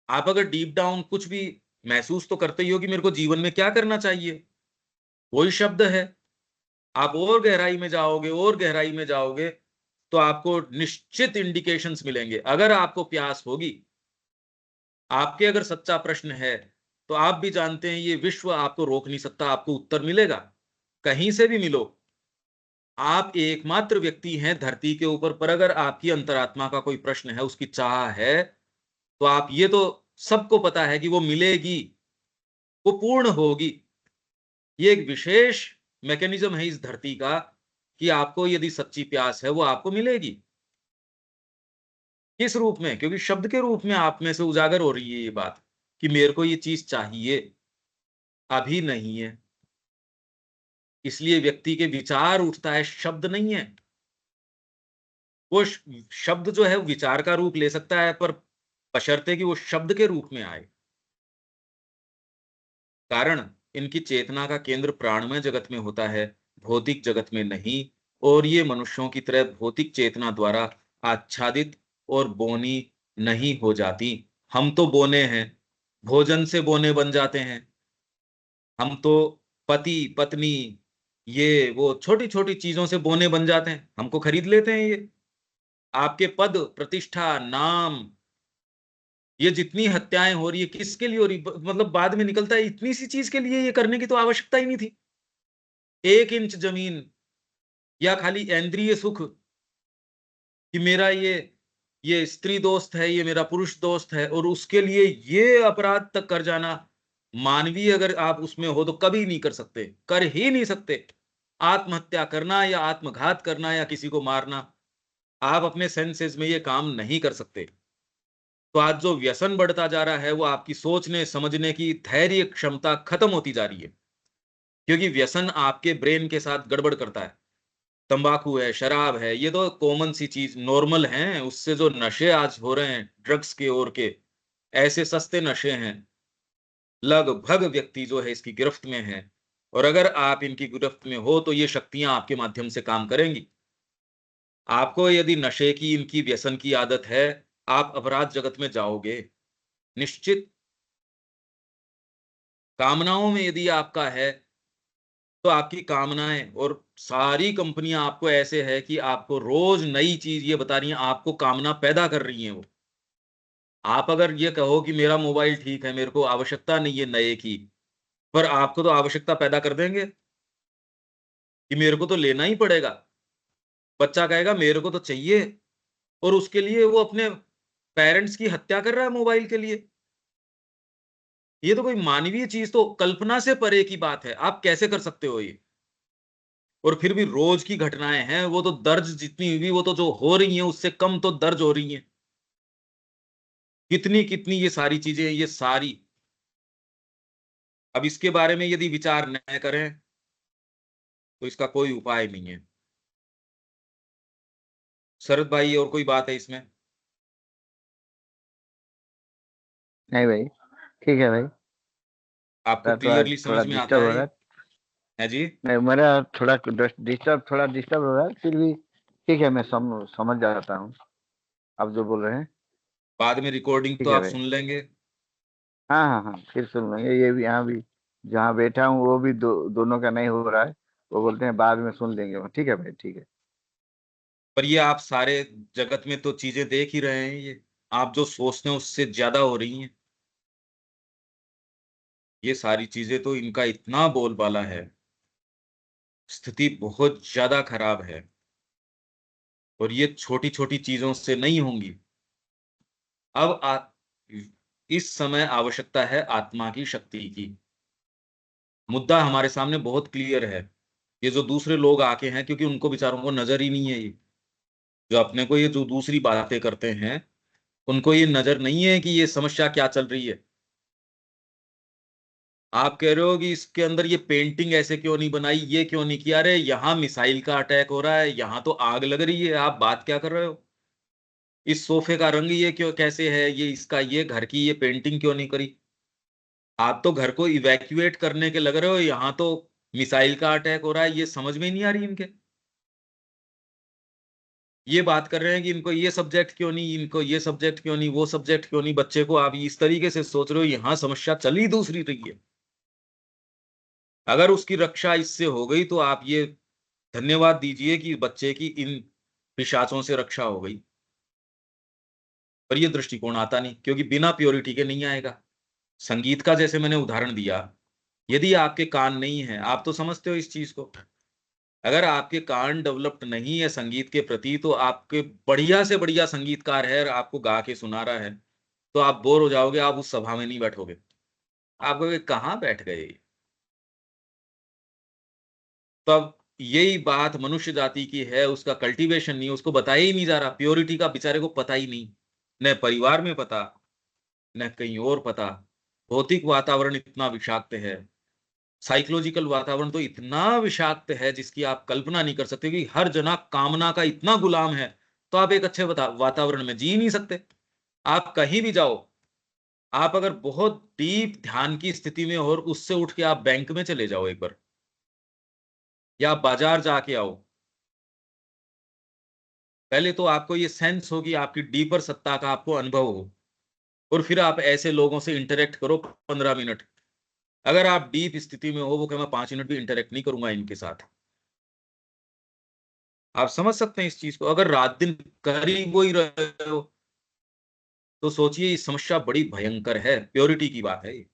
आप अगर डीप डाउन कुछ भी महसूस तो करते ही हो कि मेरे को जीवन में क्या करना चाहिए, वही शब्द है। आप और गहराई में जाओगे, और गहराई में जाओगे, तो आपको निश्चित इंडिकेशंस मिलेंगे। अगर आपको प्यास होगी, आपके अगर सच्चा प्रश्न है तो आप भी जानते हैं ये विश्व आपको रोक नहीं सकता, आपको उत्तर मिलेगा, कहीं से भी मिलो। आप एकमात्र व्यक्ति हैं धरती के ऊपर, पर अगर आपकी अंतरात्मा का कोई प्रश्न है, उसकी चाह है, तो आप ये तो सबको पता है कि वो मिलेगी, वो पूर्ण होगी। ये एक विशेष मैकेनिज्म है इस धरती का कि आपको यदि सच्ची प्यास है, वो आपको मिलेगी। किस रूप में? क्योंकि शब्द के रूप में आप में से उजागर हो रही है ये बात कि मेरे को ये चीज चाहिए, अभी नहीं है। इसलिए व्यक्ति के विचार उठता है, शब्द नहीं है। वो शब्द जो है वो विचार का रूप ले सकता है, पर बशर्ते कि वो शब्द के रूप में आए। कारण इनकी चेतना का केंद्र प्राणमय जगत में होता है, भौतिक जगत में नहीं। और ये मनुष्यों की तरह भौतिक चेतना द्वारा आच्छादित और बोनी नहीं हो जाती। हम तो बोने हैं, भोजन से बोने बन जाते हैं। हम तो पति पत्नी, ये वो छोटी छोटी चीजों से बोने बन जाते हैं, हमको खरीद लेते हैं ये। आपके पद प्रतिष्ठा नाम, ये जितनी हत्याएं हो रही है किसके लिए हो रही, मतलब बाद में निकलता है इतनी सी चीज के लिए, ये करने की तो आवश्यकता ही नहीं थी। 1 इंच जमीन या खाली इंद्रिय सुख कि मेरा ये स्त्री दोस्त है, ये मेरा पुरुष दोस्त है, और उसके लिए ये अपराध तक कर जाना। मानवीय अगर आप उसमें हो तो कभी नहीं कर सकते, कर ही नहीं सकते। आत्महत्या करना या आत्मघात करना या किसी को मारना, आप अपने सेंसेस में ये काम नहीं कर सकते। तो आज जो व्यसन बढ़ता जा रहा है, वो आपकी सोचने समझने की धैर्य क्षमता खत्म होती जा रही है। क्योंकि व्यसन आपके ब्रेन के साथ गड़बड़ करता है। तंबाकू है, शराब है, ये तो कॉमन सी चीज नॉर्मल हैं। उससे जो नशे आज हो रहे हैं ड्रग्स के और के, ऐसे सस्ते नशे हैं, लगभग व्यक्ति जो है इसकी गिरफ्त में है। और अगर आप इनकी गिरफ्त में हो तो ये शक्तियां आपके माध्यम से काम करेंगी। आपको यदि नशे की, इनकी व्यसन की आदत है, आप अपराध जगत में जाओगे निश्चित। कामनाओं में यदि आपका है, तो आपकी कामनाएं और सारी कंपनियां आपको ऐसे है कि आपको रोज नई चीज ये बता रही हैं, आपको कामना पैदा कर रही हैं वो। आप अगर ये कहो कि मेरा मोबाइल ठीक है, मेरे को आवश्यकता नहीं है नए की, पर आपको तो आवश्यकता पैदा कर देंगे कि मेरे को तो लेना ही पड़ेगा। बच्चा कहेगा मेरे को तो चाहिए, और उसके लिए वो अपने पेरेंट्स की हत्या कर रहा है मोबाइल के लिए। ये तो कोई मानवीय चीज, तो कल्पना से परे की बात है। आप कैसे कर सकते हो ये? और फिर भी रोज की घटनाएं हैं, वो तो दर्ज जितनी हुई, वो तो जो हो रही हैं उससे कम तो दर्ज हो रही हैं। कितनी कितनी ये सारी चीजें, ये सारी। अब इसके बारे में यदि विचार न करें तो इसका कोई उपाय नहीं है। शरद भाई, और कोई बात है इसमें? नहीं भाई, ठीक है भाई। आपको थोड़ा क्लियरली थोड़ा समझ में आता डिस्टर्ब हो है रहा ये? है। है जी? नहीं, मेरा थोड़ा डिस्टर्ब हो रहा है, फिर भी ठीक है, मैं समझ जाता हूँ आप जो बोल रहे हैं। बाद में रिकॉर्डिंग तो ठीक है आप भाई। सुन लेंगे। हाँ हाँ हाँ, फिर सुन लेंगे। ये भी यहाँ भी जहाँ बैठा हूँ वो भी दोनों का नहीं हो रहा है। वो बोलते हैं बाद में सुन लेंगे। ठीक है भाई, ठीक है। पर ये आप सारे जगत में तो चीजें देख ही रहे हैं, ये आप जो सोचते हैं उससे ज्यादा हो रही हैं। ये सारी चीजें तो इनका इतना बोलबाला है, स्थिति बहुत ज्यादा खराब है। और ये छोटी छोटी चीजों से नहीं होंगी। अब इस समय आवश्यकता है आत्मा की शक्ति की। मुद्दा हमारे सामने बहुत क्लियर है। ये जो दूसरे लोग आके हैं, क्योंकि उनको बेचारों को नजर ही नहीं है ये, जो अपने को ये जो दूसरी बातें करते हैं, उनको ये नजर नहीं है कि ये समस्या क्या चल रही है। आप कह रहे हो कि इसके अंदर ये पेंटिंग ऐसे क्यों नहीं बनाई, ये क्यों नहीं किया? अरे यहाँ मिसाइल का अटैक हो रहा है, यहाँ तो आग लग रही है, आप बात क्या कर रहे हो? इस सोफे का रंग ये क्यों कैसे है, ये इसका ये घर की ये पेंटिंग क्यों नहीं करी? आप तो घर को इवैक्यूएट करने के लग रहे हो, यहाँ तो मिसाइल का अटैक हो रहा है, ये समझ में ही नहीं आ रही इनके। ये बात कर रहे हैं कि इनको ये सब्जेक्ट क्यों नहीं, इनको ये सब्जेक्ट क्यों नहीं, वो सब्जेक्ट क्यों नहीं। बच्चे को आप इस तरीके से सोच रहे हो, यहाँ समस्या चली दूसरी रही है। अगर उसकी रक्षा इससे हो गई तो आप ये धन्यवाद दीजिए कि बच्चे की इन पिशाचों से रक्षा हो गई। पर ये दृष्टिकोण आता नहीं, क्योंकि बिना प्योरिटी के नहीं आएगा। संगीत का जैसे मैंने उदाहरण दिया, यदि आपके कान नहीं है, आप तो समझते हो इस चीज को, अगर आपके कान डेवलप्ड नहीं है संगीत के प्रति, तो आपके बढ़िया से बढ़िया संगीतकार है और आपको गा के सुना रहा है, तो आप बोर हो जाओगे, आप उस सभा में नहीं बैठोगे। आप कहोगे कहाँ बैठ गए। तो अब यही बात मनुष्य जाति की है, उसका कल्टीवेशन नहीं, उसको बताया ही नहीं जा रहा, प्योरिटी का बेचारे को पता ही नहीं, न परिवार में पता, न कहीं और पता। भौतिक वातावरण इतना विषाक्त है, साइकोलॉजिकल वातावरण तो इतना विषाक्त है जिसकी आप कल्पना नहीं कर सकते, कि हर जना कामना का इतना गुलाम है, तो आप एक अच्छे वातावरण में जी नहीं सकते। आप कहीं भी जाओ, आप अगर बहुत डीप ध्यान की स्थिति में हो और उससे उठ के आप बैंक में चले जाओ एक बार, या आप बाजार जाके आओ, पहले तो आपको ये सेंस हो कि आपकी डीपर सत्ता का आपको अनुभव हो, और फिर आप ऐसे लोगों से इंटरेक्ट करो 15 मिनट। अगर आप डीप स्थिति में हो, वो कहे मैं 5 मिनट भी इंटरेक्ट नहीं करूंगा इनके साथ। आप समझ सकते हैं इस चीज को, अगर रात दिन कर ही वो ही रहे हो, तो सोचिए ये समस्या बड़ी भयंकर है, प्योरिटी की बात है ये।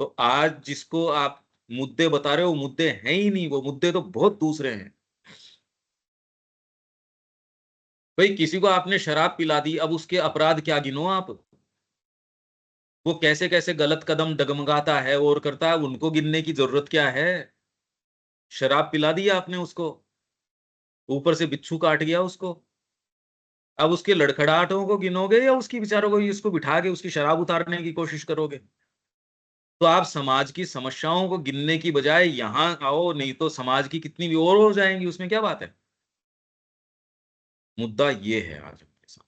तो आज जिसको आप मुद्दे बता रहे हो, मुद्दे हैं ही नहीं, वो मुद्दे तो बहुत दूसरे हैं। भाई किसी को आपने शराब पिला दी, अब उसके अपराध क्या गिनो आप, वो कैसे कैसे गलत कदम डगमगाता है और करता है, उनको गिनने की जरूरत क्या है। शराब पिला दी आपने उसको, ऊपर से बिच्छू काट गया उसको, अब उसके लड़खड़ाहटों को गिनोगे या उसकी विचारों को, इसको बिठा के उसकी शराब उतारने की कोशिश करोगे। तो आप समाज की समस्याओं को गिनने की बजाय यहां आओ, नहीं तो समाज की कितनी भी और हो जाएंगी, उसमें क्या बात है। मुद्दा ये है आज हमारे साथ।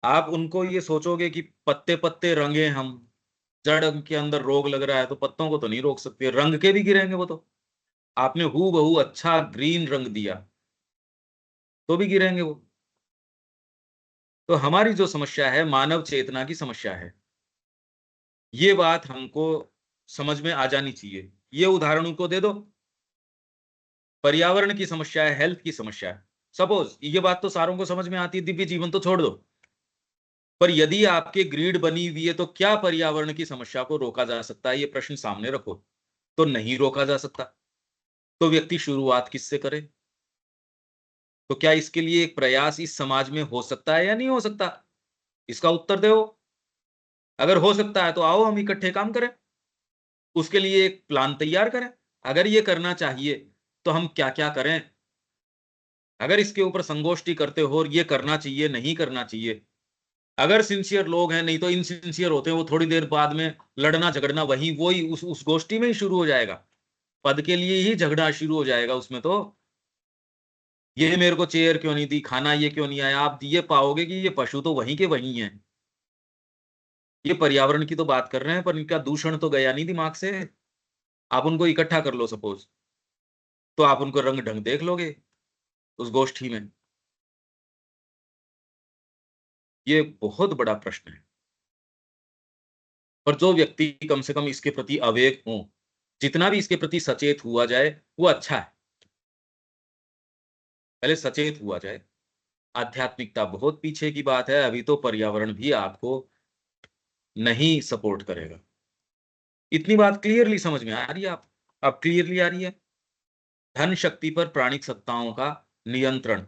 आप उनको ये सोचोगे कि पत्ते पत्ते रंगे हम, जड़ के अंदर रोग लग रहा है, तो पत्तों को तो नहीं रोक सकते, रंग के भी गिरेंगे वो तो। आपने हू बहू अच्छा ग्रीन रंग दिया, तो भी गिरेंगे वो। तो हमारी जो समस्या है, मानव चेतना की समस्या है, ये बात हमको समझ में आ जानी चाहिए। ये उदाहरण उनको दे दो, पर्यावरण की समस्या है, हेल्थ की समस्या है, सपोज ये बात तो सारों को समझ में आती है, दिव्य जीवन तो छोड़ दो। पर यदि आपके ग्रिड बनी हुई है, तो क्या पर्यावरण की समस्या को रोका जा सकता है, ये प्रश्न सामने रखो। तो नहीं रोका जा सकता, तो व्यक्ति शुरुआत किससे करे। तो क्या इसके लिए एक प्रयास इस समाज में हो सकता है या नहीं हो सकता, इसका उत्तर दो। अगर हो सकता है तो आओ हम इकट्ठे काम करें, उसके लिए एक प्लान तैयार करें। अगर ये करना चाहिए तो हम क्या क्या करें। अगर इसके ऊपर संगोष्ठी करते हो और ये करना चाहिए नहीं करना चाहिए, अगर सिंसियर लोग हैं, नहीं तो इनसिंसियर होते हैं, वो थोड़ी देर बाद में लड़ना झगड़ना वही वही उस गोष्ठी में ही शुरू हो जाएगा, पद के लिए ही झगड़ा शुरू हो जाएगा उसमें। तो ये मेरे को चेयर क्यों नहीं दी, खाना ये क्यों नहीं आया, आप ये पाओगे कि ये पशु तो वहीं के वहीं हैं। ये पर्यावरण की तो बात कर रहे हैं, पर इनका दूषण तो गया नहीं दिमाग से। आप उनको इकट्ठा कर लो सपोज, तो आप उनको रंग ढंग देख लोगे उस गोष्ठी में। ये बहुत बड़ा प्रश्न है। और जो व्यक्ति कम से कम इसके प्रति अवेक हो, जितना भी इसके प्रति सचेत हुआ जाए वो अच्छा है, पहले सचेत हुआ जाए। आध्यात्मिकता बहुत पीछे की बात है, अभी तो पर्यावरण भी आपको नहीं सपोर्ट करेगा। इतनी बात क्लियरली समझ में आ रही है आप, अब क्लियरली आ रही है। धन शक्ति पर प्राणिक सत्ताओं का नियंत्रण,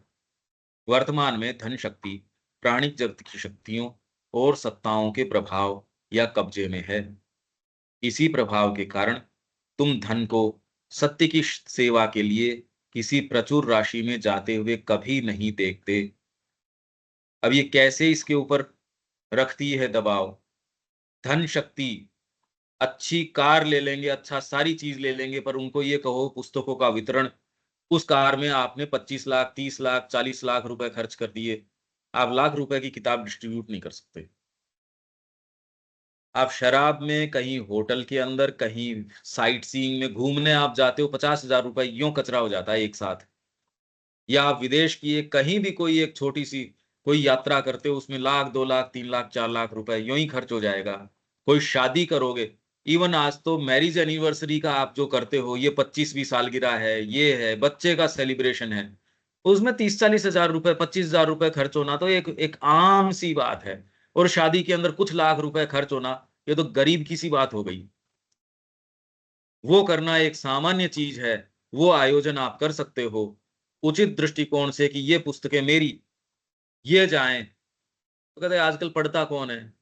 वर्तमान में धन शक्ति प्राणिक जगत की शक्तियों और सत्ताओं के प्रभाव या कब्जे में है। इसी प्रभाव के कारण तुम धन को सत्य की सेवा के लिए किसी प्रचुर राशि में जाते हुए कभी नहीं देखते। अब ये कैसे इसके ऊपर रखती है दबाव। धन शक्ति अच्छी कार ले लेंगे, अच्छा सारी चीज ले लेंगे, पर उनको ये कहो पुस्तकों का वितरण, उस कार में आपने 25 लाख 30 लाख 40 लाख रुपए खर्च कर दिए, आप लाख रुपए की किताब डिस्ट्रीब्यूट नहीं कर सकते। आप शराब में, कहीं होटल के अंदर, कहीं साइट सीइंग में घूमने आप जाते हो, 50,000 रुपए यूं कचरा हो जाता है एक साथ। या आप विदेश की एक कहीं भी कोई एक छोटी सी कोई यात्रा करते हो, उसमें लाख 2 लाख 3 लाख 4 लाख रुपए यूं ही खर्च हो जाएगा। कोई शादी करोगे, इवन आज तो मैरिज एनिवर्सरी का आप जो करते हो, ये 25वीं सालगिरह है, ये है बच्चे का सेलिब्रेशन है, उसमें 30-40 हजार रुपए 25 हजार रुपए खर्च होना तो एक एक आम सी बात है। और शादी के अंदर कुछ लाख रुपए खर्च होना, ये तो गरीब की सी बात हो गई। वो करना एक सामान्य चीज है, वो आयोजन आप कर सकते हो उचित दृष्टिकोण से कि ये पुस्तकें मेरी ये जाएं। तो कहते हैं आजकल पढ़ता कौन है?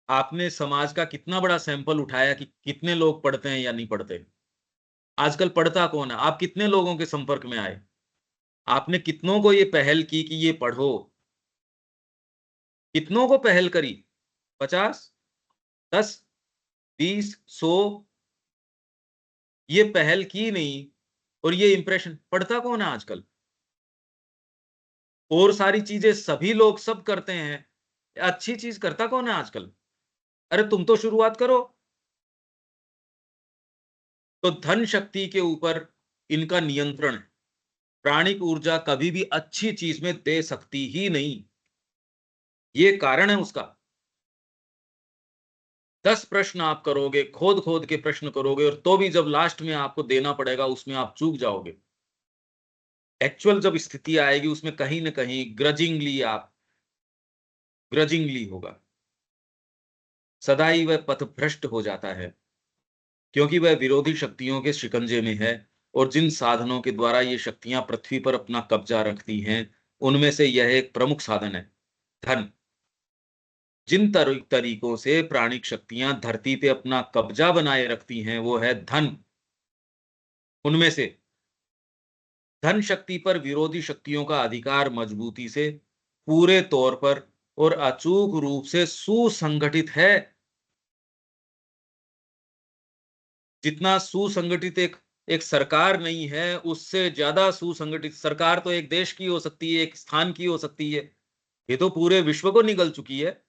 आपने समाज का कितना बड़ा सैंपल उठाया कि कितने लोग पढ़ते हैं या नहीं पढ़ते? आजकल पढ़ता कौन है? आप कितने लोगों के संपर्क में आए? आपने कितनों को ये पहल की कि ये पढ़ो? कितनों को पहल करी? 50, 10, 20, 100? ये पहल की नहीं और ये इंप्रेशन पढ़ता कौन है आजकल? और सारी चीजें सभी लोग सब करते हैं, अच्छी चीज करता कौन है आजकल? अरे तुम तो शुरुआत करो। तो धन शक्ति के ऊपर इनका नियंत्रण है। प्राणिक ऊर्जा कभी भी अच्छी चीज में दे सकती ही नहीं, ये कारण है उसका। 10 प्रश्न आप करोगे, खोद-खोद के प्रश्न करोगे और तो भी जब लास्ट में आपको देना पड़ेगा, उसमें आप चूक जाओगे। एक्चुअल जब स्थिति आएगी, उसमें कहीं न कहीं ग्रजिंगली होगा। सदा ही वह पथभ्रष्ट हो जाता है, क्योंकि वह विरोधी शक्तियों के शिकंजे में है और जिन साधनों के द्वारा ये शक्तियाँ पृथ्वी पर अपना कब्जा रखती हैं, उनमें से यह एक प्रमुख साधन है, धन। जिन तरीकों से प्राणिक शक्तियाँ धरती पे अपना कब्जा बनाए रखती हैं, वो है धन। उनमें से धन शक्ति पर विरोधी शक्तियों का अधिकार मजबूती से, पूरे तौर पर और अचूक रूप से सुसंगठित है। जितना सुसंगठित एक एक सरकार नहीं है, उससे ज्यादा सुसंगठित सरकार तो एक देश की हो सकती है, एक स्थान की हो सकती है। ये तो पूरे विश्व को निगल चुकी है,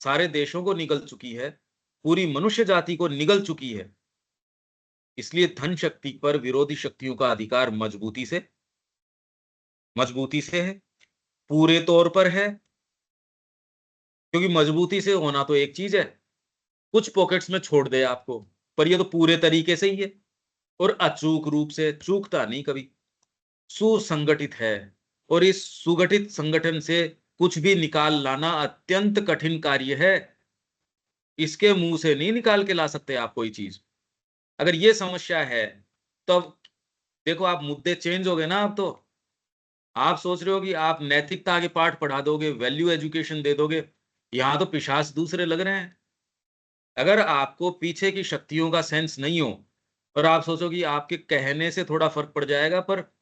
सारे देशों को निगल चुकी है, पूरी मनुष्य जाति को निगल चुकी है। इसलिए धन शक्ति पर विरोधी शक्तियों का अधिकार मजबूती से है, पूरे तौर पर है। क्योंकि मजबूती से होना तो एक चीज है, कुछ पॉकेट्स में छोड़ दे आपको, पर ये तो पूरे तरीके से ही है और अचूक रूप से, चूकता नहीं कभी। सुसंगठित है और इस सुगठित संगठन से कुछ भी निकाल लाना अत्यंत कठिन कार्य है। इसके मुंह से नहीं निकाल के ला सकते आप कोई चीज। अगर ये समस्या है, तब देखो आप मुद्दे चेंज हो गए ना। अब तो आप सोच रहे हो कि आप नैतिकता के पाठ पढ़ा दोगे, वैल्यू एजुकेशन दे दोगे, यहां तो पिशाच दूसरे लग रहे हैं। अगर आपको पीछे की शक्तियों का सेंस नहीं हो और आप सोचो कि आपके कहने से थोड़ा फर्क पड़ जाएगा, पर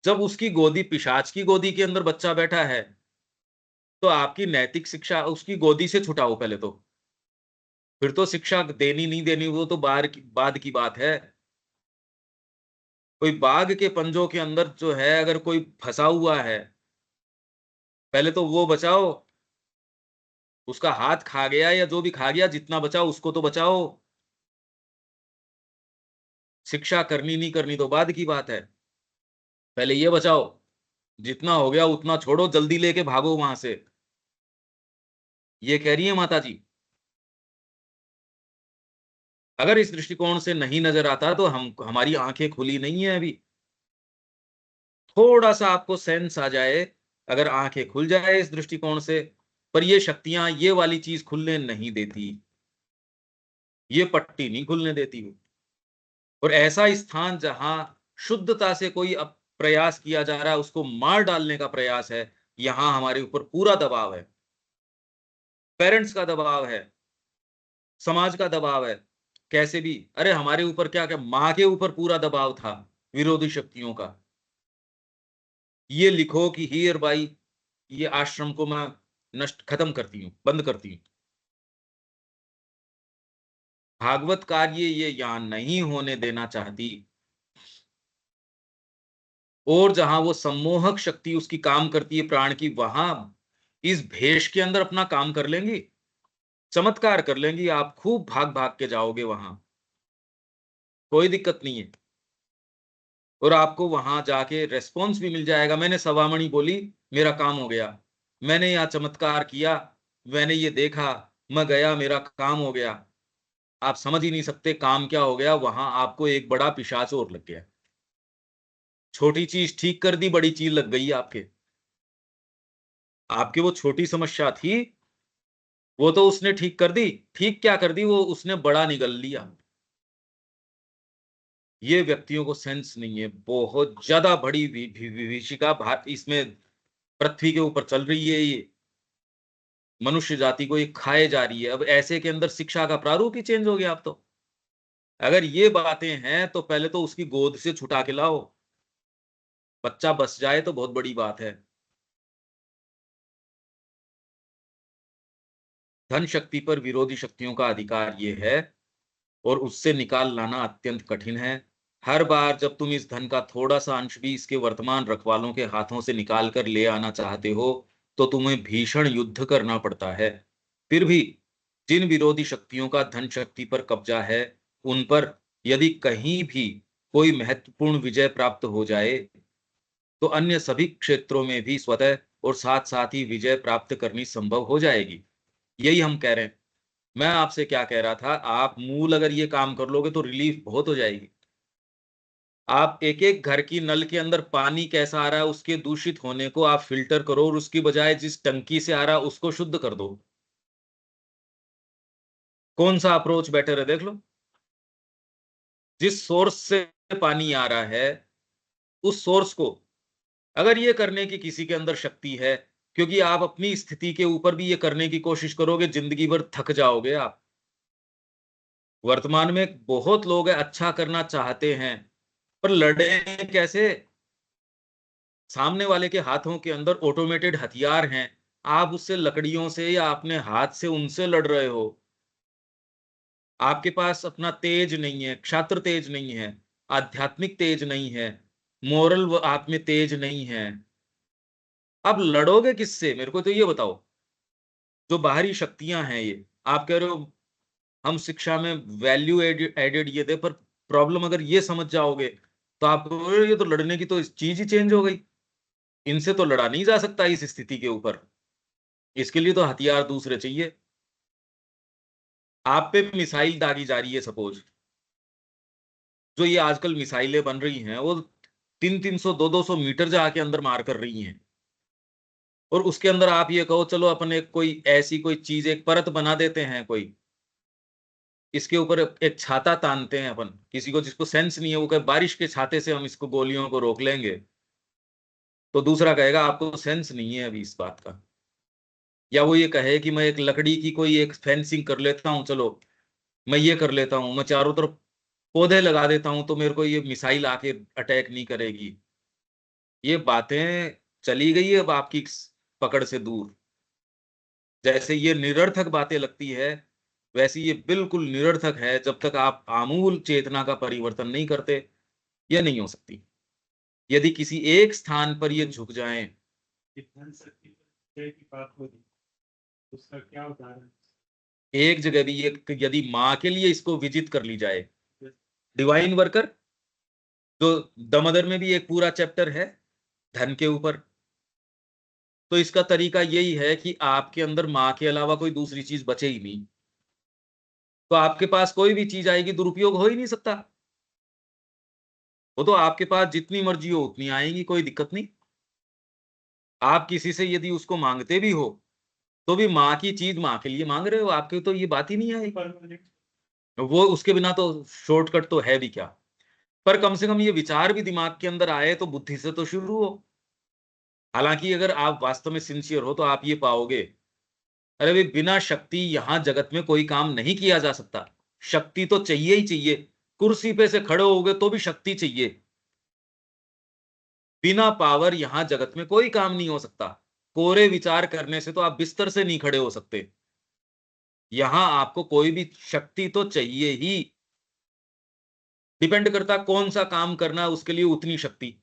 जब उसकी गोदी, पिशाच की गोदी के अंदर बच्चा बैठा है, तो आपकी नैतिक शिक्षा उसकी गोदी से छुटाओ पहले तो। फिर तो शिक्षा देनी नहीं देनी वो तो बाद की बात है। कोई बाघ के पंजों के अंदर जो है, अगर कोई फंसा हुआ है, पहले तो वो बचाओ। उसका हाथ खा गया या जो भी खा गया, जितना बचाओ उसको तो बचाओ। शिक्षा करनी नहीं करनी तो बाद की बात है, पहले ये बचाओ। जितना हो गया उतना छोड़ो, जल्दी लेके भागो वहां से। ये कह रही है माता जी। अगर इस दृष्टिकोण से नहीं नजर आता तो हम हमारी आंखें खुली नहीं है अभी। थोड़ा सा आपको सेंस आ जाए, अगर आंखें खुल जाए इस दृष्टिकोण से, पर ये शक्तियां ये वाली चीज खुलने नहीं देती, ये पट्टी नहीं खुलने देती वो। और ऐसा स्थान जहां शुद्धता से कोई प्रयास किया जा रहा है, उसको मार डालने का प्रयास है, यहां हमारे ऊपर पूरा दबाव है। पेरेंट्स का दबाव है, समाज का दबाव है, कैसे भी। अरे हमारे ऊपर क्या क्या, माँ के ऊपर पूरा दबाव था विरोधी शक्तियों का। ये लिखो कि हियर बाई ये आश्रम को मैं नष्ट खत्म करती हूँ, बंद करती हूँ। भागवत कार्य ये यहाँ नहीं होने देना चाहती। और जहां वो सम्मोहक शक्ति उसकी काम करती है प्राण की, वहां इस भेष के अंदर अपना काम कर लेंगी, चमत्कार कर लेंगी। आप खूब भाग भाग के जाओगे वहां, कोई दिक्कत नहीं है। और आपको वहां जाके रेस्पॉन्स भी मिल जाएगा। मैंने सवामणि बोली, मेरा काम हो गया, मैंने यहाँ चमत्कार किया, मैंने ये देखा, मैं गया, मेरा काम हो गया। आप समझ ही नहीं सकते काम क्या हो गया। वहां आपको एक बड़ा पिशाच और लग गया। छोटी चीज ठीक कर दी, बड़ी चीज लग गई आपके। आपकी वो छोटी समस्या थी, वो तो उसने ठीक कर दी। ठीक क्या कर दी? वो उसने बड़ा निगल लिया। ये व्यक्तियों को सेंस नहीं है। बहुत ज्यादा बड़ी विभीषिका इसमें पृथ्वी के ऊपर चल रही है। ये मनुष्य जाति को ये खाए जा रही है। अब ऐसे के अंदर शिक्षा का प्रारूप ही चेंज हो गया। अब तो अगर ये बातें हैं तो पहले तो उसकी गोद से छुटा के लाओ। बच्चा बस जाए तो बहुत बड़ी बात है। धन शक्ति पर विरोधी शक्तियों का अधिकार ये है, और उससे निकाल लाना अत्यंत कठिन है। हर बार जब तुम इस धन का थोड़ा सा अंश भी इसके वर्तमान रखवालों के हाथों से निकाल कर ले आना चाहते हो, तो तुम्हें भीषण युद्ध करना पड़ता है। फिर भी जिन विरोधी शक्तियों का धन शक्ति पर कब्जा है, उन पर यदि कहीं भी कोई महत्वपूर्ण विजय प्राप्त हो जाए, तो अन्य सभी क्षेत्रों में भी स्वतः और साथ साथ ही विजय प्राप्त करनी संभव हो जाएगी। यही हम कह रहे हैं। मैं आपसे क्या कह रहा था, आप मूल अगर ये काम कर लोगे तो रिलीफ बहुत हो जाएगी। आप एक एक घर की नल के अंदर पानी कैसा आ रहा है, उसके दूषित होने को आप फिल्टर करो, और उसकी बजाय जिस टंकी से आ रहा है उसको शुद्ध कर दो। कौन सा अप्रोच बेटर है, देख लो। जिस सोर्स से पानी आ रहा है, उस सोर्स को अगर ये करने की किसी के अंदर शक्ति है, क्योंकि आप अपनी स्थिति के ऊपर भी ये करने की कोशिश करोगे, जिंदगी भर थक जाओगे आप। वर्तमान में बहुत लोग अच्छा करना चाहते हैं, पर लड़े कैसे? सामने वाले के हाथों के अंदर ऑटोमेटेड हथियार हैं। आप उससे लकड़ियों से या अपने हाथ से उनसे लड़ रहे हो। आपके पास अपना तेज नहीं है, क्षात्र तेज नहीं है, आध्यात्मिक तेज नहीं है, मोरल आप में तेज नहीं है। आप लड़ोगे किससे? मेरे को तो ये बताओ। जो बाहरी शक्तियां हैं ये, आप कह रहे हो हम शिक्षा में वैल्यू एडेड ये थे, पर प्रॉब्लम अगर ये समझ जाओगे तो आप कहोगे, ये तो लड़ने की तो इस चीज ही चेंज हो गई। इनसे तो लड़ा नहीं जा सकता इस स्थिति के ऊपर। इसके लिए तो हथियार दूसरे चाहिए। आप पे मिसाइल दागी जा रही है, सपोज। जो ये आजकल मिसाइलें बन रही हैं, वो 300-300 200-200 मीटर जाके अंदर मार कर रही हैं। और उसके अंदर आप ये कहो चलो अपन एक कोई ऐसी कोई चीज, एक परत बना देते हैं कोई, इसके ऊपर एक छाता तानते हैं अपन। किसी को जिसको सेंस नहीं है वो कहे बारिश के छाते से हम इसको गोलियों को रोक लेंगे, तो दूसरा कहेगा आपको सेंस नहीं है अभी इस बात का। या वो ये कहे कि मैं एक लकड़ी की कोई एक फेंसिंग कर लेता हूं, चलो मैं ये कर लेता हूं, मैं चारों तरफ पौधे लगा देता हूं, तो मेरे को ये मिसाइल आके अटैक नहीं करेगी। ये बातें चली गई है अब आपकी पकड़ से दूर। जैसे ये निरर्थक बातें लगती है, वैसे ये बिल्कुल निरर्थक है। जब तक आप आमूल चेतना का परिवर्तन नहीं करते, ये नहीं हो सकती। यदि किसी एक स्थान पर ये झुक जाएं, धन शक्ति पर की बात हो रही, उसका क्या उदाहरण? एक जगह भी ये, यदि माँ के लिए इसको विजित कर ली जाए, डिवाइन वर्कर, जो दमोदर में भी एक पूरा चैप्टर है धन के ऊपर, तो इसका तरीका यही है कि आपके अंदर माँ के अलावा कोई दूसरी चीज बचे ही नहीं, तो आपके पास कोई भी चीज आएगी, दुरुपयोग हो ही नहीं सकता। वो तो आपके पास जितनी मर्जी हो उतनी आएगी, कोई दिक्कत नहीं। आप किसी से यदि उसको मांगते भी हो, तो भी माँ की चीज माँ के लिए मांग रहे हो, आपके तो ये बात ही नहीं आएगी। वो उसके बिना तो शॉर्टकट तो है भी क्या। पर कम से कम ये विचार भी दिमाग के अंदर आए तो बुद्धि से तो शुरू हो। हालांकि अगर आप वास्तव में सिंसियर हो तो आप ये पाओगे, अरे भाई बिना शक्ति यहां जगत में कोई काम नहीं किया जा सकता। शक्ति तो चाहिए ही चाहिए। कुर्सी पे से खड़े होगे तो भी शक्ति चाहिए। बिना पावर यहां जगत में कोई काम नहीं हो सकता। कोरे विचार करने से तो आप बिस्तर से नहीं खड़े हो सकते। यहां आपको कोई भी शक्ति तो चाहिए ही। डिपेंड करता कौन सा काम करना है, उसके लिए उतनी शक्ति।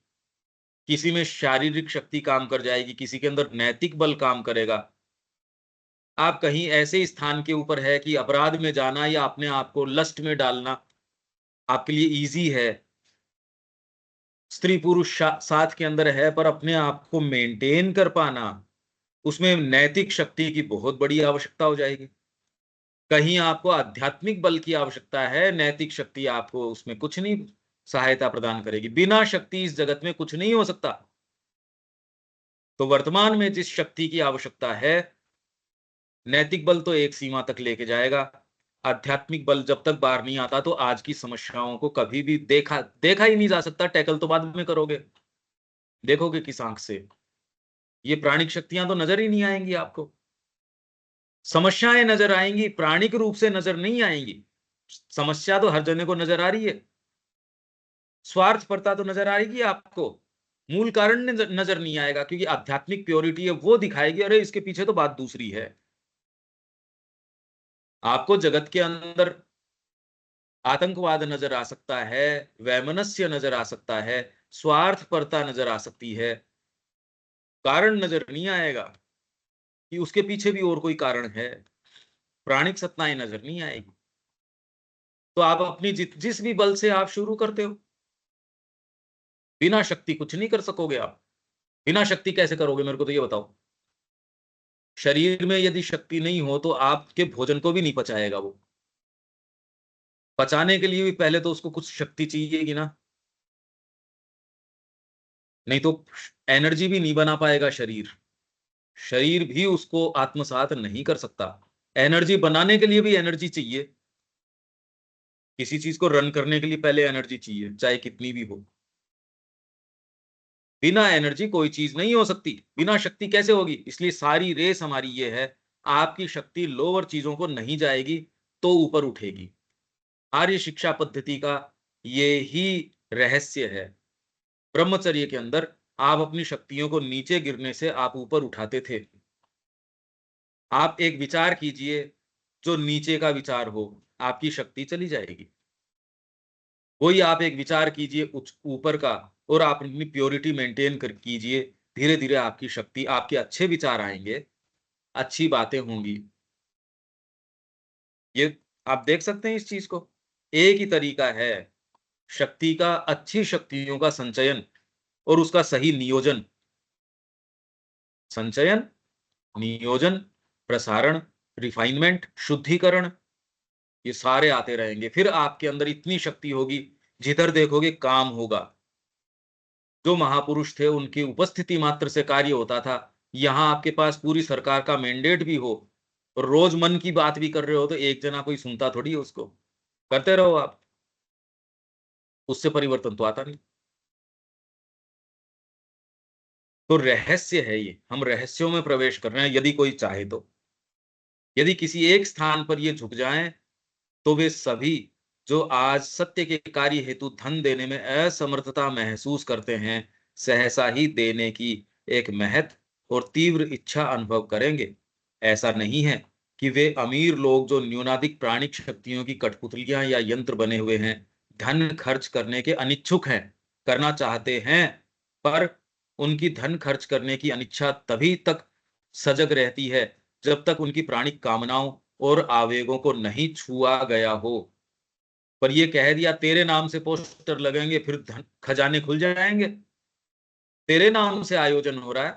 किसी में शारीरिक शक्ति काम कर जाएगी, किसी के अंदर नैतिक बल काम करेगा। आप कहीं ऐसे स्थान के ऊपर है कि अपराध में जाना या अपने आप को लस्ट में डालना आपके लिए इजी है। स्त्री पुरुष साथ के अंदर है, पर अपने आप को मेंटेन कर पाना, उसमें नैतिक शक्ति की बहुत बड़ी आवश्यकता हो जाएगी। कहीं आपको आध्यात्मिक बल की आवश्यकता है, नैतिक शक्ति आपको उसमें कुछ नहीं सहायता प्रदान करेगी। बिना शक्ति इस जगत में कुछ नहीं हो सकता। तो वर्तमान में जिस शक्ति की आवश्यकता है, नैतिक बल तो एक सीमा तक लेके जाएगा, आध्यात्मिक बल जब तक बाहर नहीं आता तो आज की समस्याओं को कभी भी देखा ही नहीं जा सकता। टैकल तो बाद में करोगे, देखोगे किस आंख से? ये प्राणिक शक्तियां तो नजर ही नहीं आएंगी आपको। समस्याएं नजर आएंगी, प्राणिक रूप से नजर नहीं आएंगी। समस्या तो हर जने को नजर आ रही है, स्वार्थपरता तो नजर आएगी आपको, मूल कारण नजर नहीं आएगा, क्योंकि आध्यात्मिक प्योरिटी है वो दिखाएगी अरे इसके पीछे तो बात दूसरी है। आपको जगत के अंदर आतंकवाद नजर आ सकता है, वैमनस्य नजर आ सकता है, स्वार्थपरता नजर आ सकती है, कारण नजर नहीं आएगा कि उसके पीछे भी और कोई कारण है, प्राणिक सत्ताएं नजर नहीं आएगी। तो आप अपनी जिस भी बल से आप शुरू करते हो, बिना शक्ति कुछ नहीं कर सकोगे आप। बिना शक्ति कैसे करोगे मेरे को तो ये बताओ। शरीर में यदि शक्ति नहीं हो तो आपके भोजन को भी नहीं पचाएगा वो। पचाने के लिए भी पहले तो उसको कुछ शक्ति चाहिएगी ना, नहीं तो एनर्जी भी नहीं बना पाएगा शरीर। शरीर भी उसको आत्मसात नहीं कर सकता। एनर्जी बनाने के लिए भी एनर्जी चाहिए। किसी चीज को रन करने के लिए पहले एनर्जी चाहिए, चाहे कितनी भी हो। बिना एनर्जी कोई चीज नहीं हो सकती। बिना शक्ति कैसे होगी? इसलिए सारी रेस हमारी ये है, आपकी शक्ति लोअर चीजों को नहीं जाएगी तो ऊपर उठेगी। आर्य शिक्षा पद्धति का ये ही रहस्य है। ब्रह्मचर्य के अंदर आप अपनी शक्तियों को नीचे गिरने से आप ऊपर उठाते थे। आप एक विचार कीजिए जो नीचे का विचार हो, आपकी शक्ति चली जाएगी। वही आप एक विचार कीजिए ऊपर का, और आप अपनी प्योरिटी मेंटेन कर कीजिए, धीरे धीरे आपकी शक्ति, आपके अच्छे विचार आएंगे, अच्छी बातें होंगी। ये आप देख सकते हैं इस चीज को। एक ही तरीका है शक्ति का, अच्छी शक्तियों का संचयन और उसका सही नियोजन। संचयन, नियोजन, प्रसारण, रिफाइनमेंट, शुद्धिकरण, ये सारे आते रहेंगे। फिर आपके अंदर इतनी शक्ति होगी, जिधर देखोगे काम होगा। जो महापुरुष थे उनकी उपस्थिति मात्र से कार्य होता था। यहां आपके पास पूरी सरकार का मैंडेट भी हो और रोज मन की बात भी कर रहे हो तो एक जना कोई सुनता थोड़ी है उसको। करते रहो आप, उससे परिवर्तन तो आता नहीं। तो रहस्य है ये, हम रहस्यों में प्रवेश कर रहे हैं यदि कोई चाहे तो। यदि किसी एक स्थान पर ये झुक जाएं तो वे सभी जो आज सत्य के कार्य हेतु धन देने में असमर्थता महसूस करते हैं, सहसा ही देने की एक महत और तीव्र इच्छा अनुभव करेंगे। ऐसा नहीं है कि वे अमीर लोग जो न्यूनाधिक प्राणिक शक्तियों की कठपुतलियां या यंत्र बने हुए हैं, धन खर्च करने के अनिच्छुक हैं, करना चाहते हैं, पर उनकी धन खर्च करने की अनिच्छा तभी तक सजग रहती है जब तक उनकी प्राणिक कामनाओं और आवेगों को नहीं छुआ गया हो। पर ये कह दिया तेरे नाम से पोस्टर लगेंगे फिर धन खजाने खुल जाएंगे। तेरे नाम से आयोजन हो रहा है,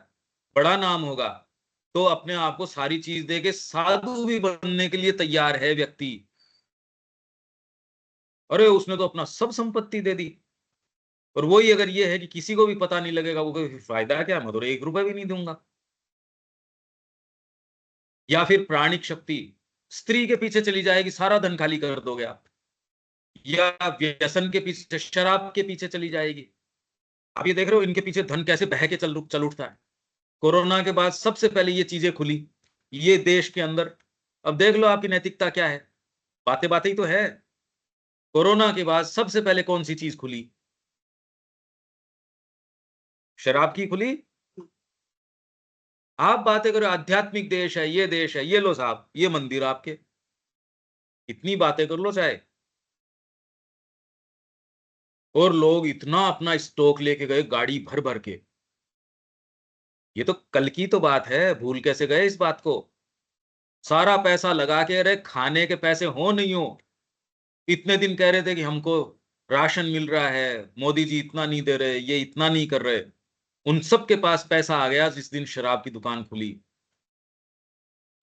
बड़ा नाम होगा, तो अपने आप को सारी चीज दे के साधु भी बनने के लिए तैयार है व्यक्ति। अरे उसने तो अपना सब संपत्ति दे दी। और वही अगर ये है कि किसी को भी पता नहीं लगेगा, वो कोई फायदा क्या, मैं तो 1 रुपए भी नहीं दूंगा। या फिर प्राणिक शक्ति स्त्री के पीछे चली जाएगी, सारा धन खाली कर दोगे आप। या व्यसन के पीछे, शराब के पीछे चली जाएगी। आप ये देख रहे हो इनके पीछे धन कैसे बह के चल उठता है। कोरोना के बाद सबसे पहले ये चीजें खुली ये देश के अंदर। अब देख लो आपकी नैतिकता क्या है। बातें बातें ही तो है। कोरोना के बाद सबसे पहले कौन सी चीज खुली? शराब की खुली। आप बातें करो आध्यात्मिक देश है, ये देश है, ये लो साहब, ये मंदिर आपके। इतनी बातें कर लो चाहे। और लोग इतना अपना स्टॉक लेके गए गाड़ी भर भर के। ये तो कल की तो बात है, भूल कैसे गए इस बात को। सारा पैसा लगा के, अरे खाने के पैसे हो नहीं हो, इतने दिन कह रहे थे कि हमको राशन मिल रहा है, मोदी जी इतना नहीं दे रहे, ये इतना नहीं कर रहे। उन सब के पास पैसा आ गया जिस दिन शराब की दुकान खुली।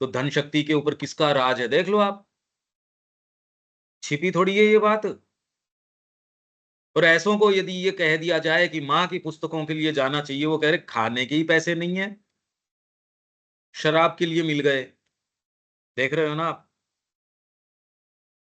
तो धन शक्ति के ऊपर किसका राज है देख लो आप। छिपी थोड़ी है ये बात। और ऐसों को यदि ये कह दिया जाए कि माँ की पुस्तकों के लिए जाना चाहिए, वो कह रहे खाने के ही पैसे नहीं है, शराब के लिए मिल गए। देख रहे हो ना आप?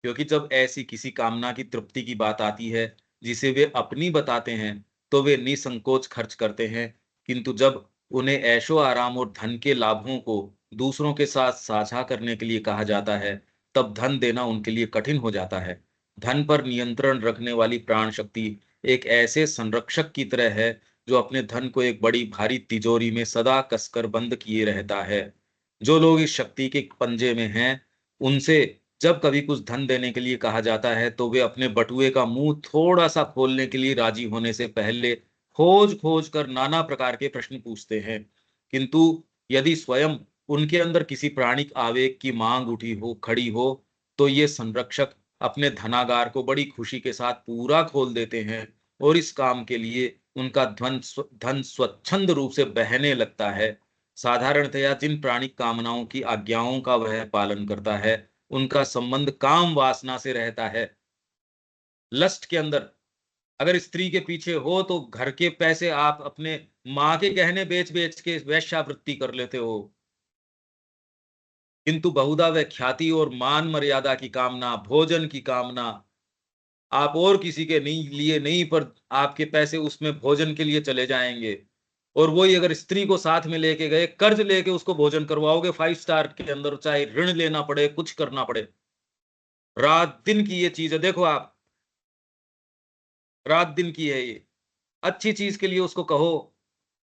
क्योंकि जब ऐसी किसी कामना की तृप्ति की बात आती है, जिसे वे अपनी बताते हैं, तो वे निसंकोच खर्च करते हैं। किंतु जब उन्हें ऐशो आराम और धन के लाभों को दूसरों के साथ साझा करने के लिए कहा जाता है, तब धन देना उनके लिए कठिन हो जाता है। धन पर नियंत्रण रखने वाली प्राण शक्ति एक ऐसे संरक्षक की तरह है, जो अपने धन को एक बड़ी भारी तिजोरी में सदा कसकर बंद किए रहता है। जो लोग इस शक्ति के पंजे में हैं, उनसे जब कभी कुछ धन देने के लिए कहा जाता है, तो वे अपने बटुए का मुंह थोड़ा सा खोलने के लिए राजी होने से पहले खोज खोज कर नाना प्रकार के प्रश्न पूछते हैं। किंतु यदि स्वयं उनके अंदर किसी प्राणिक आवेग की मांग उठी हो खड़ी हो, तो ये संरक्षक अपने धनागार को बड़ी खुशी के साथ पूरा खोल देते हैं, और इस काम के लिए उनका धन स्वच्छंद रूप से बहने लगता है। साधारणतया जिन प्राणिक कामनाओं की आज्ञाओं का वह पालन करता है, उनका संबंध काम वासना से रहता है। लस्ट के अंदर अगर स्त्री के पीछे हो, तो घर के पैसे आप अपने माँ के गहने बेच बेच के वेश्यावृत्ति कर लेते हो। किंतु बहुधा वह ख्याति और मान मर्यादा की कामना, भोजन की कामना, आप और किसी के नहीं लिए नहीं, पर आपके पैसे उसमें भोजन के लिए चले जाएंगे। और वही अगर स्त्री को साथ में लेके गए, कर्ज लेके उसको भोजन करवाओगे 5 स्टार के अंदर, चाहे ऋण लेना पड़े, कुछ करना पड़े। रात दिन की ये चीज है, देखो आप, रात दिन की है ये। अच्छी चीज के लिए उसको कहो,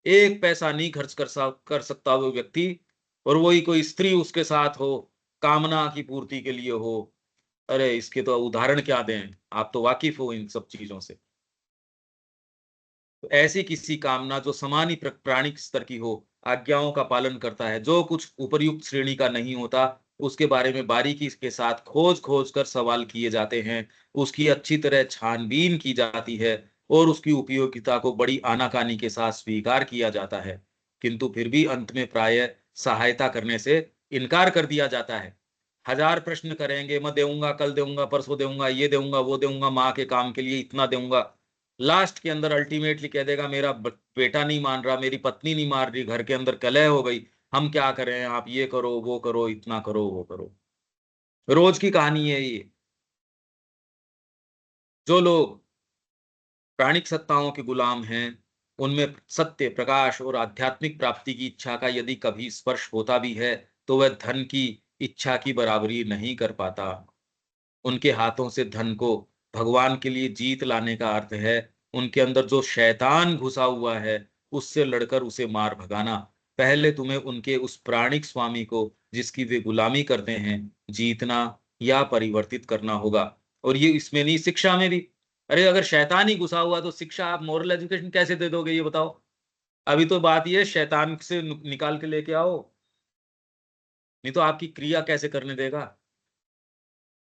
एक पैसा नहीं खर्च कर सकता वो व्यक्ति, और वही कोई स्त्री उसके साथ हो, कामना की पूर्ति के लिए हो। अरे इसके तो उदाहरण क्या दें, आप तो वाकिफ हो इन सब चीजों से। तो ऐसी किसी कामना जो समानी प्राणिक स्तर की हो, आज्ञाओं का पालन करता है, जो कुछ उपर्युक्त श्रेणी का नहीं होता, उसके बारे में बारीकी के साथ खोज खोज कर सवाल किए जाते हैं, उसकी अच्छी तरह छानबीन की जाती है, और उसकी उपयोगिता को बड़ी आनाकानी के साथ स्वीकार किया जाता है। किंतु फिर भी अंत में प्रायः सहायता करने से इनकार कर दिया जाता है। हजार प्रश्न करेंगे, मैं दूंगा, कल दूंगा, परसों दूंगा, ये दूंगा, वो दूंगा, माँ के काम के लिए इतना दूंगा। लास्ट के अंदर अल्टीमेटली कह देगा मेरा बेटा नहीं मान रहा, मेरी पत्नी नहीं मान रही, घर के अंदर कलह हो गई, हम क्या करें, आप ये करो, वो करो, इतना करो, वो करो। रोज की कहानी है ये। जो लोग प्राणिक सत्ताओं के गुलाम हैं, उनमें सत्य, प्रकाश और आध्यात्मिक प्राप्ति की इच्छा का यदि कभी स्पर्श होता भी है, तो वह धन की इच्छा की बराबरी नहीं कर पाता। उनके हाथों से धन को भगवान के लिए जीत लाने का अर्थ है उनके अंदर जो शैतान घुसा हुआ है, उससे लड़कर उसे मार भगाना। पहले तुम्हें उनके उस प्राणिक स्वामी को, जिसकी वे गुलामी करते हैं, जीतना या परिवर्तित करना होगा। और ये इसमें नहीं, शिक्षा में भी। अरे अगर शैतान ही घुसा हुआ, तो शिक्षा आप मोरल एजुकेशन कैसे दे दोगे, ये बताओ। अभी तो बात ये शैतान से निकाल के लेके आओ, नहीं तो आपकी क्रिया कैसे करने देगा।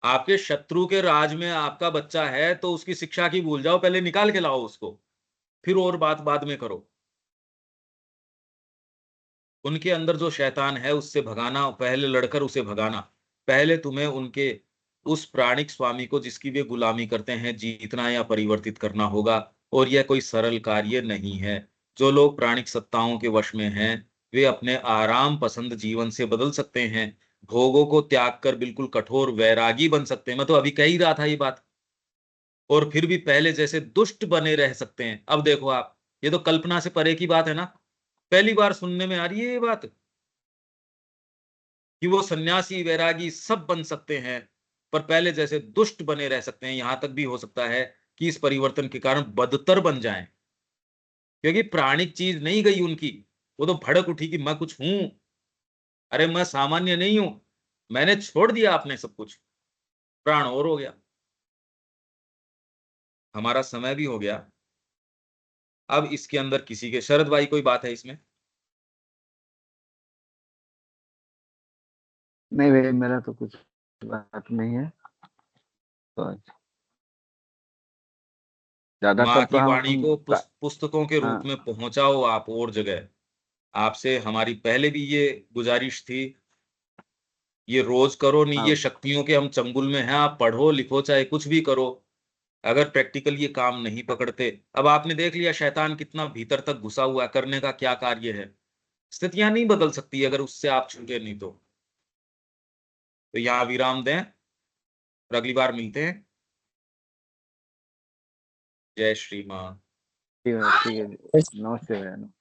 आपके शत्रु के राज में आपका बच्चा है, तो उसकी शिक्षा की भूल जाओ, पहले निकाल के लाओ उसको, फिर और बात बाद में करो। उनके अंदर जो शैतान है, उससे भगाना, पहले लड़कर उसे भगाना। पहले तुम्हें उनके उस प्राणिक स्वामी को, जिसकी वे गुलामी करते हैं, जीतना या परिवर्तित करना होगा। और यह कोई सरल कार्य नहीं है। जो लोग प्राणिक सत्ताओं के वश में हैं, वे अपने आराम पसंद जीवन से बदल सकते हैं, भोगों को त्याग कर बिल्कुल कठोर वैरागी बन सकते हैं। मैं तो अभी कह ही रहा था ये बात। और फिर भी पहले जैसे दुष्ट बने रह सकते हैं। अब देखो आप, ये तो कल्पना से परे की बात है ना। पहली बार सुनने में आ रही है ये बात, कि वो सन्यासी वैरागी सब बन सकते हैं, पर पहले जैसे दुष्ट बने रह सकते हैं। यहां तक भी हो सकता है कि इस परिवर्तन के कारण बदतर बन जाएं, क्योंकि प्राणिक चीज नहीं गई उनकी। वो तो भड़क उठी कि मैं कुछ हूं, अरे मैं सामान्य नहीं हूं, मैंने छोड़ दिया आपने सब कुछ, प्राण और हो गया। हमारा समय भी हो गया। अब इसके अंदर किसी के, शरद भाई कोई बात है इसमें? नहीं भाई, मेरा तो कुछ बात नहीं है। तो ज्यादातर माँ तो की वाणी हम को पुस्तकों के रूप हाँ में पहुंचाओ आप और जगह। आपसे हमारी पहले भी ये गुजारिश थी, ये रोज करो नहीं, ये हाँ शक्तियों के हम चंगुल में हैं, आप पढ़ो लिखो चाहे कुछ भी करो। अगर प्रैक्टिकल ये काम नहीं पकड़ते, अब आपने देख लिया शैतान कितना भीतर तक घुसा हुआ है, करने का क्या कार्य है। स्थितियां नहीं बदल सकती अगर उससे आप छूटे नहीं तो यहाँ विराम दें और अगली बार मिलते हैं। जय श्री मां। ठीक है जी, नमस्ते भैया।